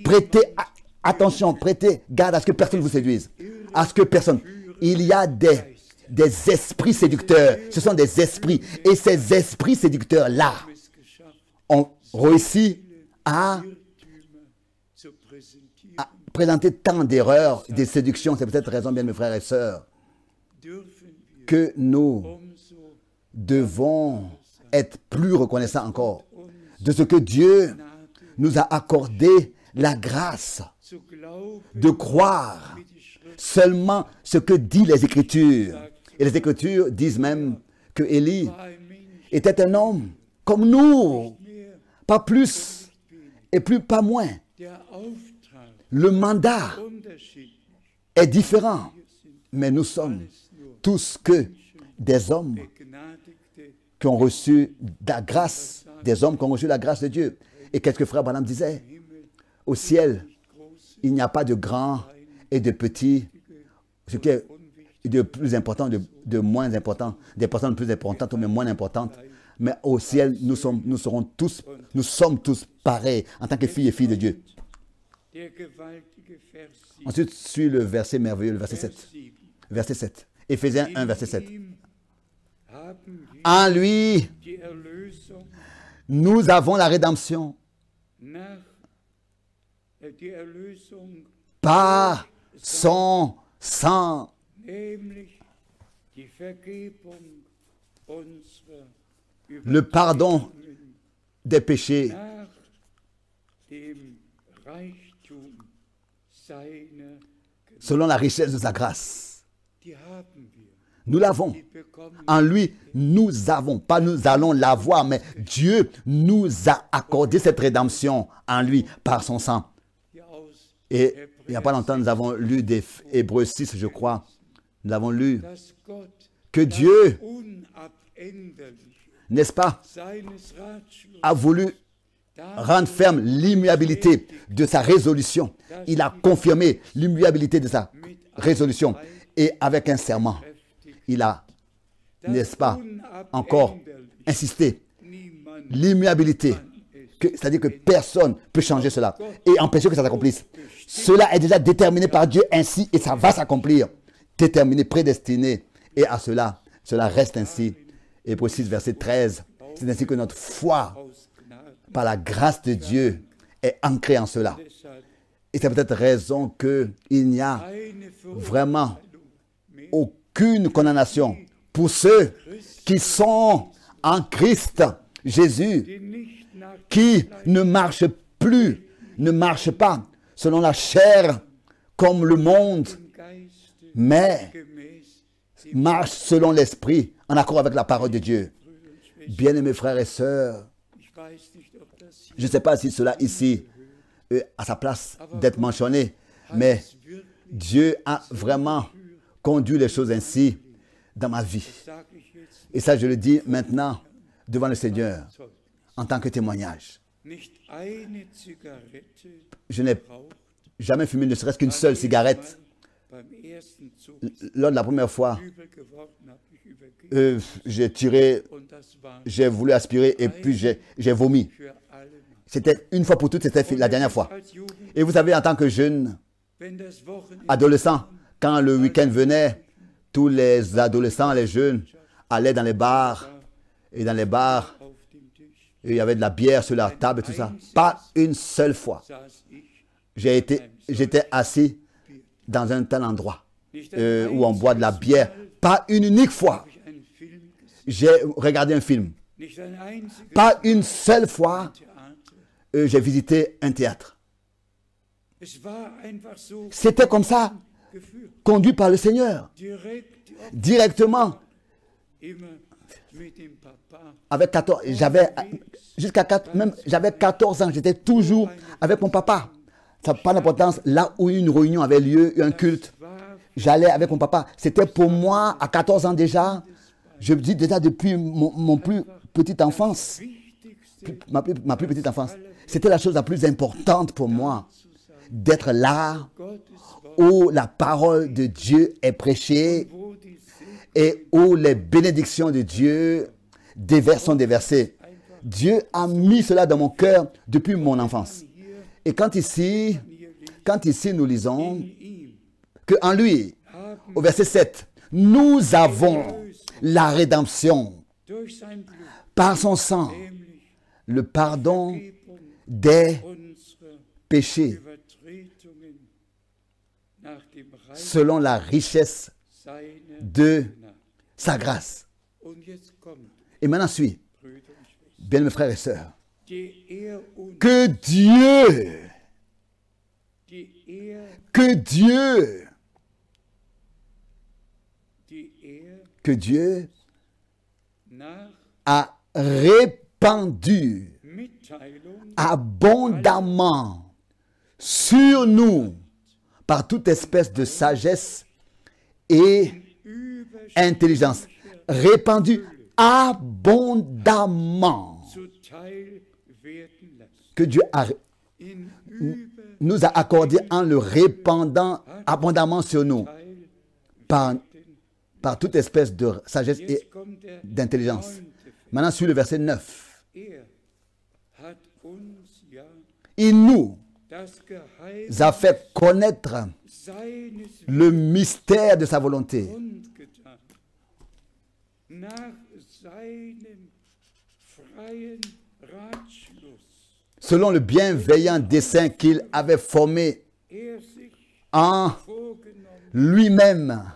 prêtez attention, prêtez garde à ce que personne ne vous séduise. À ce que personne. Il y a des esprits séducteurs. Ce sont des esprits. Et ces esprits séducteurs-là ont réussi à présenter tant d'erreurs, des séductions. C'est peut-être raison, bien mes frères et sœurs. que nous umso devons être plus reconnaissants encore de ce que Dieu nous a accordé la grâce zu glauben, de croire wie die Schrift seulement ce que disent les Écritures. Et les Écritures disent même que Élie war ein Mensch, était un homme comme nous, mehr pas plus et plus pas moins. der Auftrag Le mandat unterschiedlich. est différent, Wir sind mais nous sommes alles nur tous que des hommes begnadigte qui ont reçu la grâce, des hommes qui ont reçu la grâce de Dieu. Et qu'est-ce que frère Branham disait? Himmel, Au ciel, große, il n'y a pas de grand et de petit, ce qui est de plus important, de moins important, des personnes plus importantes ou mais moins importantes. Mais au ciel, nous sommes tous pareils en tant que filles et filles de Dieu. der gewaltige Vers 7. Ensuite, suit le verset merveilleux, le verset 7. Vers 7. Verset 7. Éphésiens 1, verset 7. In ihm haben wir En lui, die Erlösung nous avons la rédemption nach die Erlösung, par son sang, nämlich die Vergebung unserer le pardon Übertretungen des péchés nach dem Reichtum seiner Gnade. selon la richesse de sa grâce. Die haben wir, Nous l'avons. die bekommen En lui, nous avons, pas nous allons l'avoir, mais Dieu nous a accordé cette rédemption en lui par son sang. wir aus, Et il n'y a pas longtemps, nous avons lu des Hébreux 6, je crois. Nous avons lu dass Gott que Dieu, unabänderlich n'est-ce pas, seines Ratschlusses a voulu rendre ferme l'immuabilité de sa résolution. Il a confirmé l'immuabilité de sa résolution. Et avec un serment, il a, n'est-ce pas, encore insisté. niemand L'immuabilité, c'est-à-dire que personne ne peut changer cela et empêcher que ça s'accomplisse. Cela est déjà déterminé par Dieu ainsi et ça va s'accomplir. Déterminé, prédestiné. Et à cela reste ainsi. Et pour 6, verset 13, c'est ainsi que notre foi, aus Gnaden. par la grâce de Dieu, est ancrée en cela. Deshalb Et c'est peut-être raison qu'il n'y a eine vraiment Verurteilung mehr aucune condamnation pour ceux qui sont en Christ Jésus, die nicht nach qui ne marchent plus, ne marchent pas selon la chair comme le monde, dem Geiste mais gemäß marchent selon l'esprit, en accord avec la parole de Dieu. Bien-aimés frères et sœurs, Ich weiß nicht, ob das hier je ne sais pas si cela ici a sa place d'être mentionné, mais es wirklich, Dieu a vraiment conduit les choses ainsi dans ma vie. sage ich jetzt, Et ça, je le dis maintenant devant le Seigneur en tant que témoignage. nicht eine Zigarette Je n'ai raucht, jamais fumé ne serait-ce qu'une seule cigarette. beim ersten Zug Lors de la première fois, übel geworden, habe ich übergeben j'ai tiré, und das war j'ai voulu aspirer et puis j'ai vomi. für alle. C'était une fois pour toutes, c'était la dernière fois. Als Jugend, Et vous savez, en tant que jeune wenn das Wochenende adolescent, quand le week-end venait, tous les adolescents, les jeunes allaient dans les bars. Et dans les bars, auf dem Tisch il y avait de la bière sur la table et tout ça. Pas une seule fois. saß ich, J'étais assis dans un tel endroit nicht ein où on boit de la bière. Pas une unique fois. habe ich einen Film gesehen, J'ai regardé un film. nicht ein einziges Pas une seule fois, Theater. j'ai visité un théâtre. Es war einfach so C'était comme ça, geführt, conduit par le Seigneur. direkt, Directement. immer mit dem Papa. Avec 14, j'avais 14 ans, j'étais toujours avec mon papa. Ça n'a pas d'importance. Là où une réunion avait lieu, un culte, War j'allais avec mon papa. C'était pour moi, à 14 ans déjà, je dis déjà depuis mon plus petite enfance, wichtigste ma plus petite enfance, c'était la chose la plus importante pour moi, d'être là Gottes Wort, où la parole de Dieu est prêchée wo die Segen et où les bénédictions de Dieu sont déversées. Dieu a mis cela dans mon cœur depuis mon enfance. Et quand ici nous lisons in ihm qu'en lui, haben au verset 7, nous avons la rédemption durch sein Blut, par son sang, nämlich le pardon Vergebung des unserer péchés Übertretungen nach dem Reich selon la richesse seiner de Gnade. sa grâce. Und jetzt kommt, Et maintenant suit, Brüder und Schwestern, bien mes frères et sœurs, die er uns, que Dieu, die er, que Dieu, die er que Dieu nach a répandu Mitteilung abondamment sur nous par toute espèce de sagesse et intelligence. Répandu abondamment. zuteil werden lassen. Que Dieu In nous a accordé en le répandant abondamment sur nous Überteil par toute espèce de sagesse et Jetzt kommt der d'intelligence. 9. Vers. Maintenant, sur le verset 9. Er hat uns ja Il nous das Geheimnis a fait connaître seines le mystère de sa volonté, kundgetan, nach seinem freien Ratschluss, selon le bienveillant dessein qu'il avait formé er sich en vorgenommen. lui-même.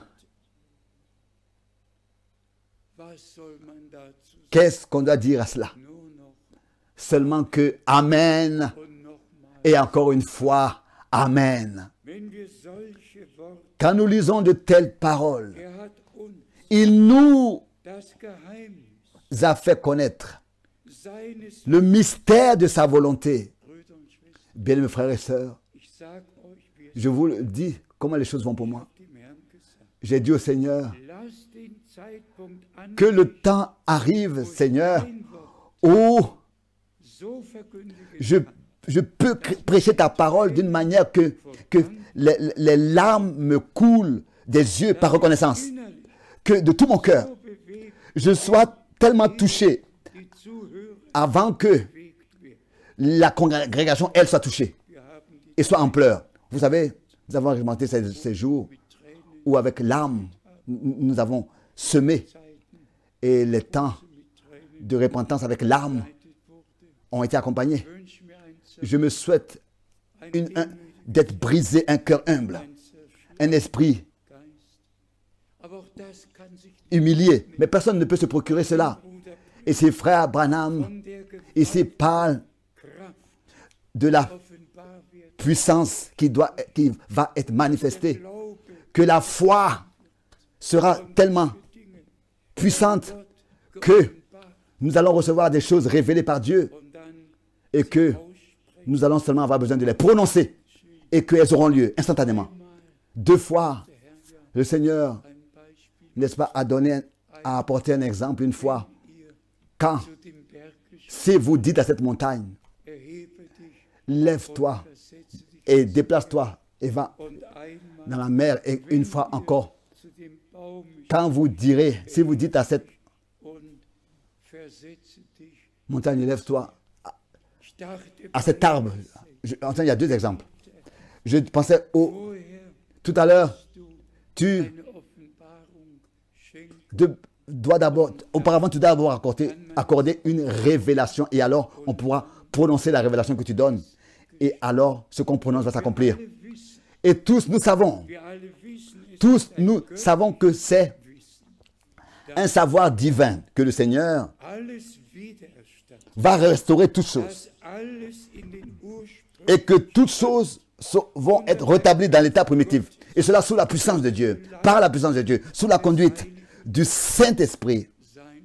Was soll man dazu sagen? Qu'est-ce qu'on doit dire à cela? Nur noch Seulement que Amen und nochmal. et encore une fois Amen. Wenn wir solche Worte, Quand nous lisons de telles paroles, er hat uns il nous das Geheimnis a fait connaître seines, le mystère de sa volonté. Brüder und Schwestern, Bien mes frères et sœurs, ich sag euch, wie es je vous le dis, comment les choses vont pour moi. dem Herrn gesagt. J'ai dit au Seigneur, Lasst den Zeitpunkt an, que le temps arrive, Seigneur, ein Wort où so verkündigen je peux prêcher ta parole d'une manière que les larmes me coulent des yeux par reconnaissance. innerlich Que de tout mon cœur, so bewegt, je sois tellement touché die Zuhörer avant que bewegt werden. la congrégation, elle, soit touchée Wir haben die et soit en pleurs. Vous savez, nous avons expérimenté ces jours où avec larmes, nous avons semé et les temps de repentance avec larmes Zeit wurde. ont été accompagnés. Wünsch mir ein Je me souhaite d'être brisé, un cœur humble, un esprit Geist. Aber auch das kann sich humilié. Mais personne ne peut se procurer cela. Bruder Et ces frères Branham von der ici parlent Kraft de la offenbar wird. puissance qui va être manifestée. Glaube, Que la foi sera tellement Dinge, puissante Gott que geoffenbart nous allons recevoir des choses révélées par Dieu und dann et que aussprechen. nous allons seulement avoir besoin de les prononcer et qu'elles auront lieu instantanément. 2 fois, le Seigneur, Ein Beispiel, n'est-ce pas, a apporté un exemple une fois. ihr Quand, zu dem Berg geschrieben, si vous dites à cette montagne, erhebe dich lève-toi und versetze dich et déplace-toi et va und einmal dans la mer, et une fois encore, zu dem Baum quand vous direz, si vous dites à cette und versetze dich. montagne, lève-toi, Ich dachte, à cet arbre, il y a 2 exemples. Je pensais vorher tout à l'heure, du tu eine Offenbarung schenken. dois d'abord, auparavant, tu dois d'abord accorder une révélation et alors on pourra prononcer la révélation que tu donnes. Et alors, ce qu'on prononce va s'accomplir. Wir wissen, Et tous, nous savons, wir alle wissen, es tous, ist ein nous savons que c'est Wissen. un savoir divin que le Seigneur Alles wiedererstattet, va restaurer toutes choses dass alles in den Ursprung et que toutes choses vont être rétablies dans l'état primitif. Et cela sous la puissance de Dieu, par la puissance de Dieu, sous la conduite du Saint-Esprit. sein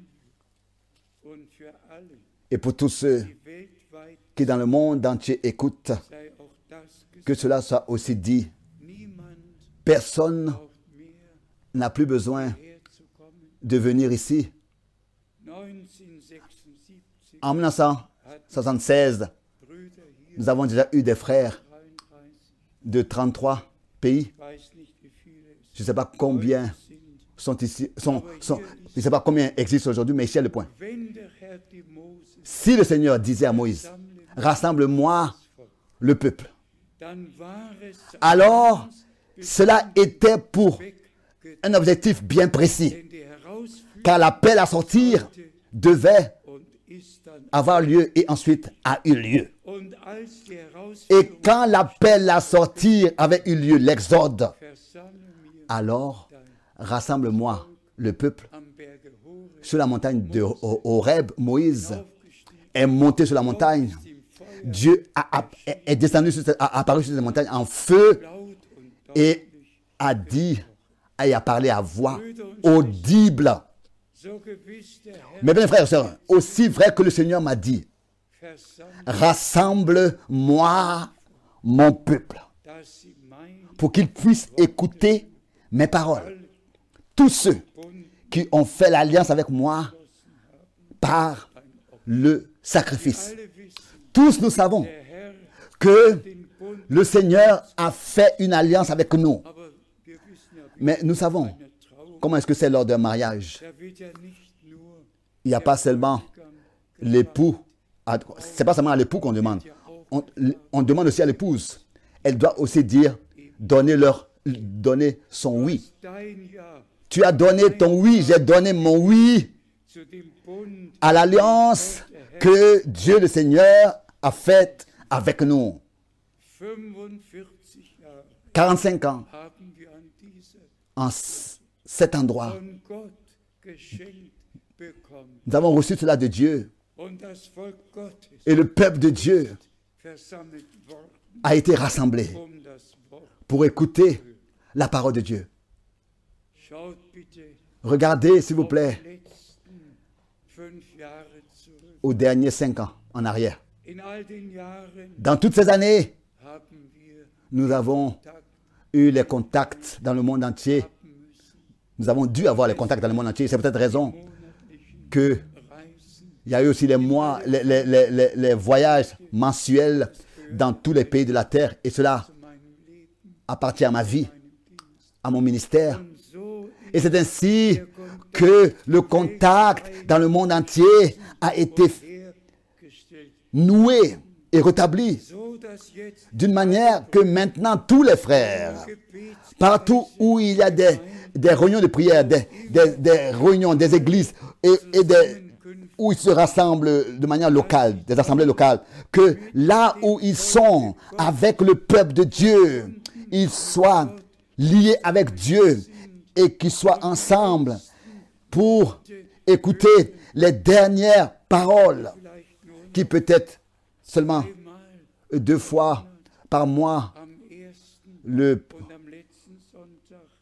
wird. Und für alle, Et pour tous ceux die weltweit qui dans le monde entier écoutent, sei auch das que gesagt. cela soit aussi dit. Niemand Personne braucht mehr n'a plus besoin herzukommen. de venir ici. 1976, En 1976, Brüder hier, nous avons déjà eu des frères 33, de 33 pays. ich weiß nicht, wie viele es Je ne sais pas combien sind. sont ici, je ne sais pas combien existent aujourd'hui, mais ici est le point. Wenn der Herr dem Moses Si le Seigneur disait à Moïse, rassemble-moi le peuple, dann war es alors cela était pour weggetan, un objectif bien précis, denn die Herausführung car l'appel à sortir devait und ist dann. avoir lieu et ensuite a eu lieu. Und als die Et Herausführung quand l'appel à sortir avait eu lieu, l'exode, versammle mir alors rassemble-moi le peuple am sur la montagne de Horeb, Moïse est monté sur la montagne. Dieu est descendu, a apparu sur cette montagne en feu et a dit, et a parlé à voix audible. Mes bien frères et sœurs, aussi vrai que le Seigneur m'a dit, rassemble-moi mon peuple pour qu'ils puissent écouter mes paroles. Tous ceux qui ont fait l'alliance avec moi par le sacrifice. Tous nous savons que le Seigneur a fait une alliance avec nous. Mais nous savons comment est-ce que c'est lors d'un mariage. Il n'y a pas seulement l'époux. Ce n'est pas seulement à l'époux qu'on demande. On demande aussi à l'épouse. Elle doit aussi dire, donner son oui. Tu as donné ton oui, j'ai donné mon oui à l'alliance que Dieu le Seigneur a faite avec nous. 45 ans en cet endroit. Nous avons reçu cela de Dieu. Et le peuple de Dieu a été rassemblé pour écouter la parole de Dieu. Regardez, s'il vous plaît, aux derniers 5 ans en arrière. Dans toutes ces années, nous avons eu les contacts dans le monde entier. Nous avons dû avoir les contacts dans le monde entier. C'est peut-être raison qu'il y a eu aussi les voyages mensuels dans tous les pays de la terre. Et cela appartient à ma vie, à mon ministère. Et c'est ainsi que le contact dans le monde entier a été noué et rétabli d'une manière que maintenant tous les frères, partout où il y a des réunions de prière, des réunions, des églises où ils se rassemblent de manière locale, des assemblées locales, que là où ils sont avec le peuple de Dieu, ils soient liés avec Dieu et qu'ils soient ensemble pour écouter les dernières paroles qui peut-être seulement 2 fois par mois, le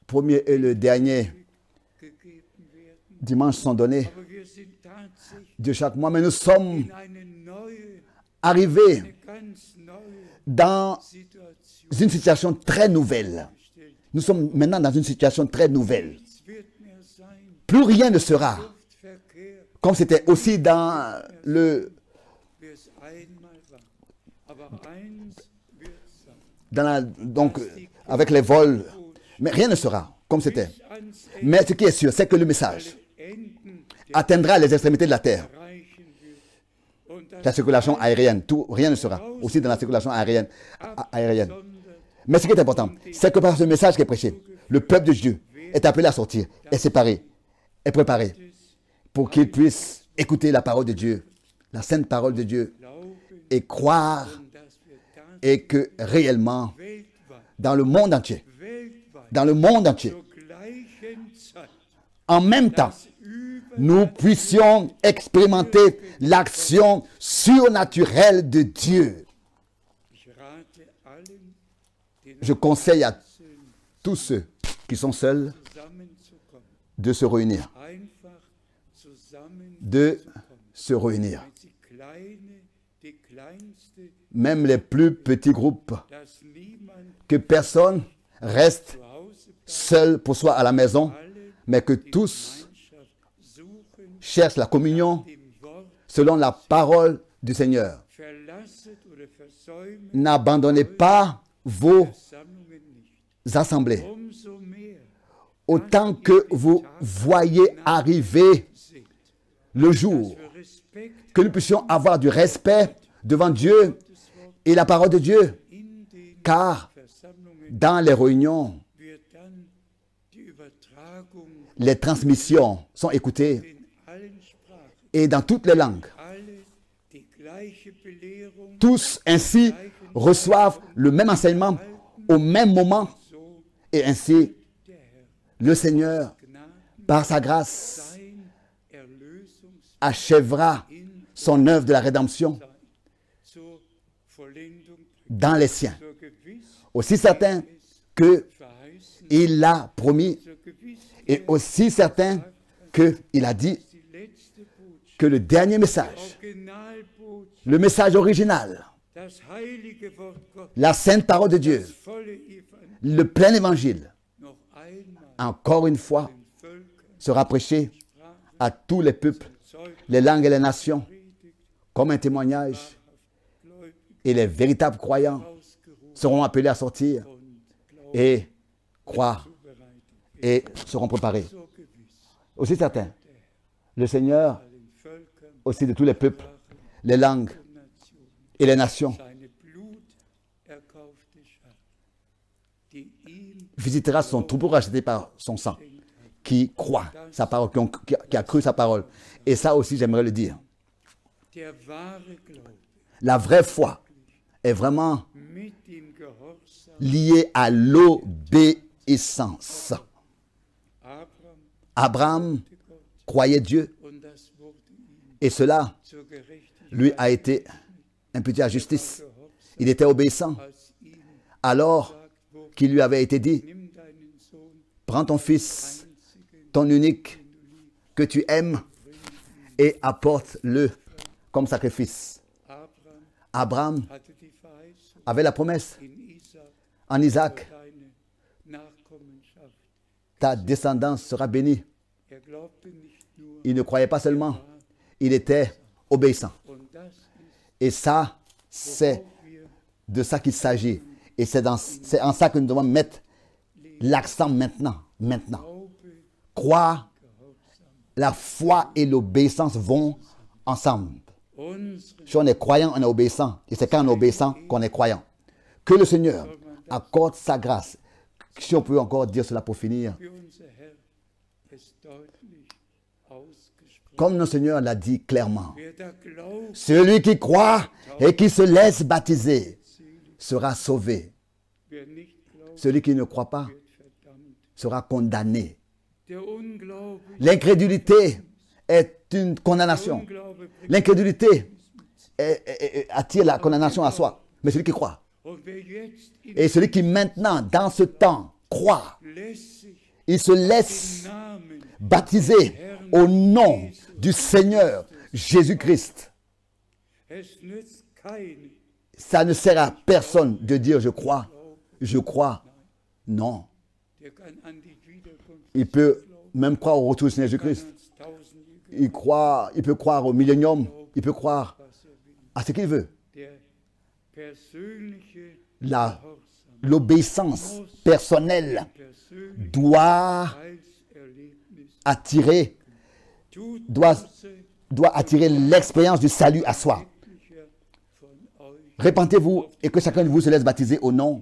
premier et le dernier dimanche sont donnés de chaque mois. Mais nous sommes arrivés dans une situation très nouvelle. Nous sommes maintenant dans une situation très nouvelle. Plus rien ne sera comme c'était aussi dans donc avec les vols. Mais rien ne sera comme c'était. Mais ce qui est sûr, c'est que le message atteindra les extrémités de la terre. La circulation aérienne, rien ne sera. Aussi dans la circulation aérienne. Mais ce qui est important, c'est que par ce message qui est prêché, le peuple de Dieu est appelé à sortir, est séparé, est préparé pour qu'il puisse écouter la parole de Dieu, la sainte parole de Dieu, et croire, et que réellement, dans le monde entier, en même temps, nous puissions expérimenter l'action surnaturelle de Dieu. Je conseille à tous ceux qui sont seuls de se réunir. Même les plus petits groupes, que personne reste seul pour soi à la maison, mais que tous cherchent la communion selon la parole du Seigneur. N'abandonnez pas vos assemblées. Autant que vous voyez arriver le jour, que nous puissions avoir du respect devant Dieu et la parole de Dieu, car dans les réunions, les transmissions sont écoutées et dans toutes les langues. Tous ainsi reçoivent le même enseignement au même moment et ainsi le Seigneur, par sa grâce, achèvera son œuvre de la rédemption zur Vollendung, dans les siens. so gewiss Aussi certain que verheißen, il l'a promis so gewiss et aussi certain qu'il a dit die letzte Botschaft, que le dernier message, Originalbotschaft, le message original, das heilige Wort Gottes, la sainte parole de Dieu, das volle Evangelium, le plein évangile, noch einmal encore une fois, den Völkern, sera prêché à tous les peuples, Zeugen, les langues et les nations, predigt, comme un témoignage, Gläubige et les véritables croyants ausgerufen seront appelés à sortir und Glauben et croire zubereitet. et seront préparés. So gewiss, Aussi certain, le Seigneur, allen Völkern, aussi de tous les peuples, les langues und Nationen, et les nations, seine Blut erkaufte Schar, die ihm visitera son troupeau racheté par son sang, qui croit sa parole, qui a cru sa parole. Et ça aussi, j'aimerais le dire. der wahre Glaube La vraie foi est vraiment mit dem Gehorsam liée à l'obéissance. Abraham Abraham croyait Dieu und das wurde ihm et cela zur Gerechtigkeit lui a été imputé à justice. Il était obéissant als ihm alors gesagt wurde, qu'il lui avait été dit, nimm deinen Sohn, prends ton fils, einzigen, ton unique, que tu aimes, et apporte-le comme sacrifice. Abraham Abraham hatte die Verheißung avait la promesse in Isaac, en Isaac, deine Nachkommenschaft. ta descendance sera bénie. Er glaubte nicht nur, Il ne croyait pas seulement, il était obéissant. und das ist, Et ça, c'est worauf wir de ça qu'il s'agit. Et c'est en ça que nous devons mettre l'accent maintenant. Maintenant. Glaube, Croire, la foi et l'obéissance vont ensemble. unsere Si on est croyant, on est obéissant. Et c'est quand on est obéissant qu'on est croyant. Que le Seigneur accorde sa grâce. Si on peut encore dire cela pour finir. wie unser Herr es deutlich ausgesprochen Comme notre Seigneur l'a dit clairement. wer da glaubt, Celui qui croit et qui se laisse baptiser sera sauvé. wer nicht glaubt, Celui qui ne croit pas wird verdammt. sera condamné. Der Unglaube, L'incrédulité est une condamnation. Unglaube bringt, L'incrédulité attire la condamnation à soi. Mais celui qui croit, und wer jetzt in et celui qui maintenant, dans ce temps, croit, lässt sich il se laisse im Namen baptiser au nom du Seigneur Jésus-Christ. es nützt keine Ça ne sert à personne de dire je crois, je crois. Non. der kann an die Wiederkunft Il peut même croire au retour du Seigneur Jésus-Christ. ans Tausendjährigen, Il peut croire au millénium. Il peut croire was will. à ce qu'il veut. Der persönliche La- Gehorsam, L'obéissance personnelle persönliche doit Heilserlebnis attirer, tut doit, große doit attirer l'expérience du salut à soi. etliche von euch Répentez-vous et que chacun de vous se laisse baptiser au nom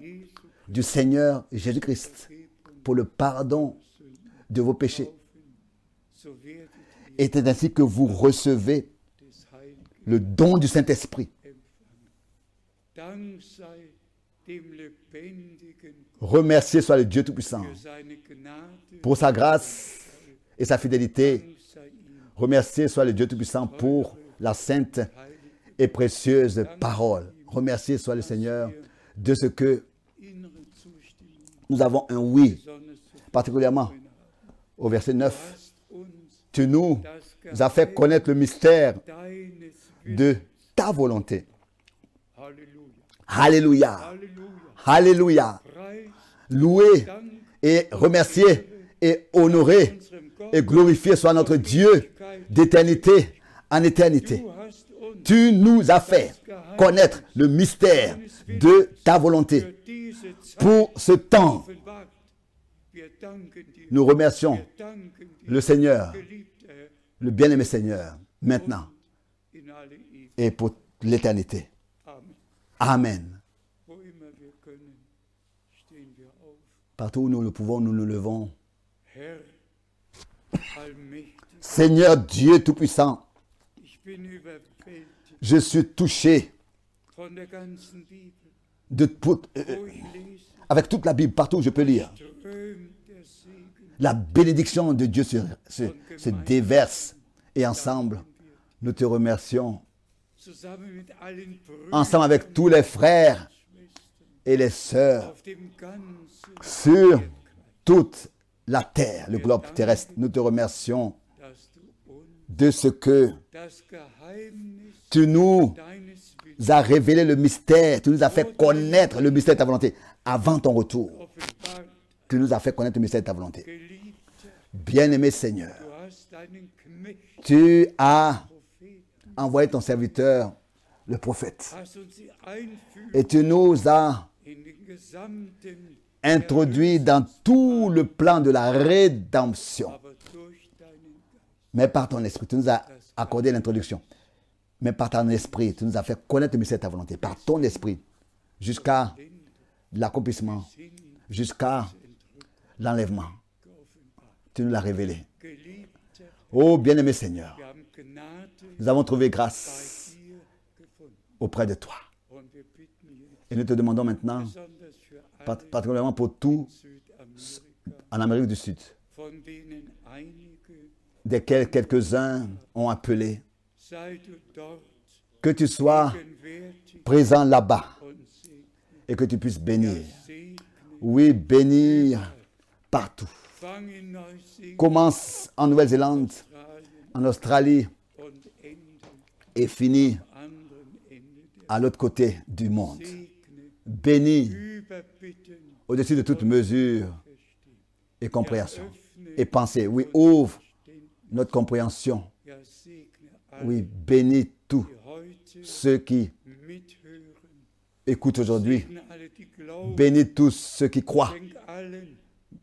du Seigneur Jésus-Christ pour le pardon de vos péchés. so werdet ihr Et c'est ainsi que vous recevez des Heiligen. le don du Saint-Esprit. Dank sei dem lebendigen Remerciez soit le Dieu Tout-Puissant für seine Gnade. pour sa grâce et sa fidélité. Dank sei ihm Remerciez soit le Dieu Tout-Puissant pour la sainte et précieuse parole. Remerciez soit le Seigneur de ce que innere Zustimmung, nous avons un oui, besonders zu particulièrement au verset 9. hast uns Tu nous das as fait connaître le mystère deines Willens. de ta volonté. Halleluja. Alléluia. Halleluja. Alléluia. Preis, Loué Dank et remercié et honoré unserem Gott. et glorifié soit notre Dieu d'éternité en éternité. Du hast uns Tu nous as fait connaître le mystère de ta volonté. für diese Zeit Pour ce temps, offenbart. Wir danken dir. nous remercions Wir danken dir, le Seigneur, geliebter Herr, le bien-aimé Seigneur, maintenant in alle Ewigkeit. et pour l'éternité. Amen. Amen. Wo immer wir können, stehen wir auf. Partout où nous le pouvons, nous nous levons. Herr, allmächtig, Seigneur Dieu Tout-Puissant, ich bin überwältigt je suis touché von der ganzen Bibel. de Wo ich lese, avec toute la Bible, partout où je peux lire. strömt der Segen. La bénédiction de Dieu se déverse et ensemble, Nous te remercions zusammen mit allen Brüdern ensemble avec tous les frères et les sœurs auf dem ganzen sur toute la terre, le globe terrestre. Nous te remercions dass du uns de ce que das Geheimnis tu nous deines Willens as révélé le mystère, tu nous as fait connaître le mystère de ta volonté avant ton retour. offenbart. Tu nous as fait connaître le mystère de ta volonté. Geliebter, Bien-aimé Seigneur, du hast deinen Knecht tu as Propheten, envoyé ton serviteur, le prophète, hast uns sie einführen et tu nous as in den gesamten introduits dans tout le plan de la rédemption. aber durch deinen Geist. Mais par ton esprit, tu nous as accordé l'introduction. Mais par ton esprit, tu nous as fait connaître le mystère de ta volonté. Par ton esprit, jusqu'à l'accomplissement, jusqu'à l'enlèvement. Tu nous l'as révélé. Geliebter, Oh, bien-aimé Seigneur, wir haben Gnade nous avons trouvé bei grâce dir gefunden. auprès de toi. Und wir bitten jetzt Et nous te demandons maintenant, besonders für alle particulièrement pour tout Südamerika, en Amérique du Sud, von denen einige, desquels quelques-uns ont appelé, sei du dort que tu sois gegenwärtig présent là-bas und segne. et que tu puisses bénir. Segne, Oui, bénir partout. fang in Neuseeland, Commence en Nouvelle-Zélande, en Australie und ende et finit am anderen Ende der à l'autre côté du monde. Segne, Bénis überbitten, au-dessus de toute mesure et compréhension öffne et pensée. Oui, ouvre notre compréhension. ja segne alle, Oui, bénis tous die heute ceux qui mithören, écoutent aujourd'hui. segne alle, die glauben, Bénis tous ceux qui croient. schenk allen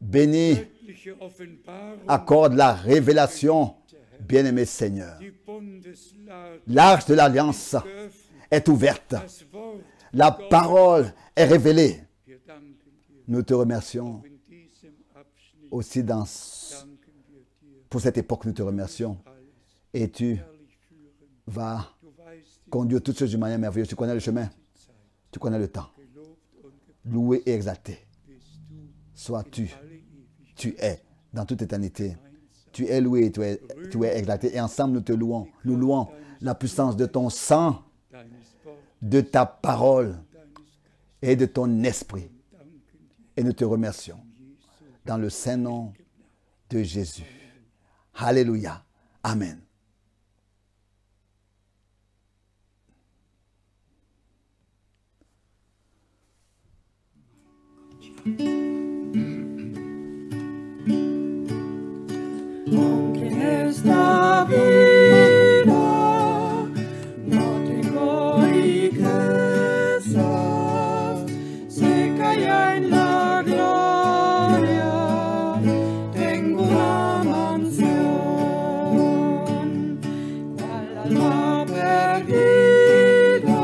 Bénis, göttliche Offenbarung, accorde la révélation, bien-aimé Seigneur. die Bundeslade L'arche de l'alliance geöffnet, est ouverte. das Wort, La parole est révélée. wir danken dir. Nous te remercions In diesem Abschnitt aussi danken wir dir pour cette époque. Nous te remercions. alles Et tu herrlich führen. vas Du weißt die conduire toutes choses d'une manière merveilleuse. Tu connais le chemin. Zeit. Tu connais le temps. Gelobt und Loué et exalté bist du sois-tu. alle ewig Tu es dans toute éternité. Tu es loué et tu es exalté. Et ensemble, nous te louons. Nous louons la puissance de ton sang, deines Wort, de ta parole deines Geistes. et de ton esprit. Danken dir, Et nous te remercions Jesu. dans le saint nom de Jésus. Alléluia. Amen. Aunque esta vida no tengo riquezas, sé que allá en la gloria tengo una mansión, cual alma perdida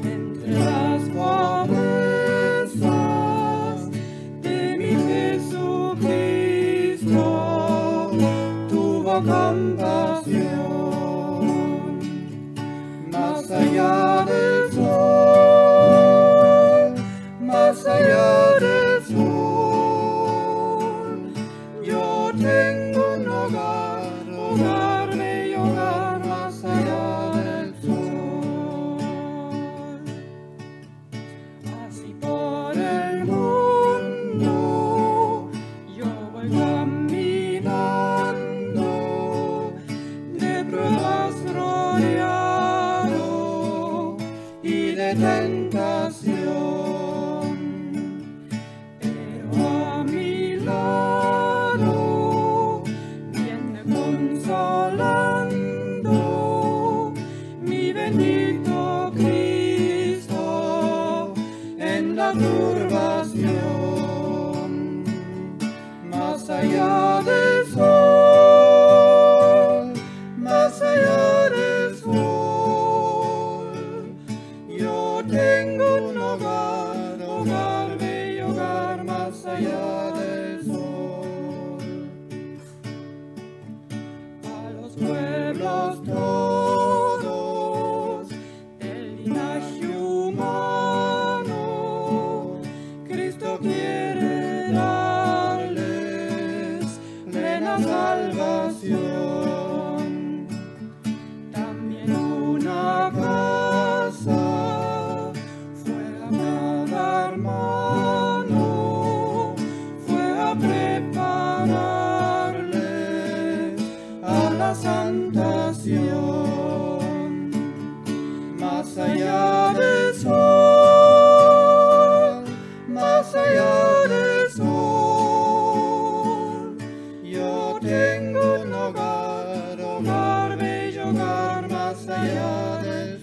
entre las promesas de mi Jesucristo. Tuvo compasión, más allá del sol, más allá del sol. Yo tengo un hogar, hogar, bello hogar, más allá del sol. Así por el mundo yo voy caminando, de pruebas rodeado y de tentación, pero a mi lado viene consolando mi bendito Cristo en la turbación, más allá del sol, más allá del sol, yo te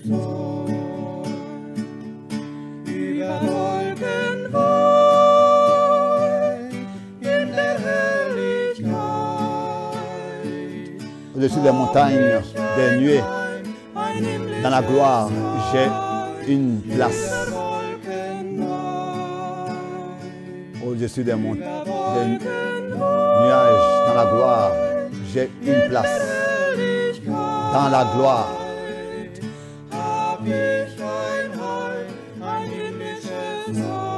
Sohn. Über Wolken weit in der Herrlichkeit. Au-dessus des montagnes, des nuées, dans la gloire, j'ai une place. Au-dessus des montagnes, des nuages, dans la gloire, j'ai une place. Dans la gloire. Hab ich ein Heil, ein himmlisches Heil.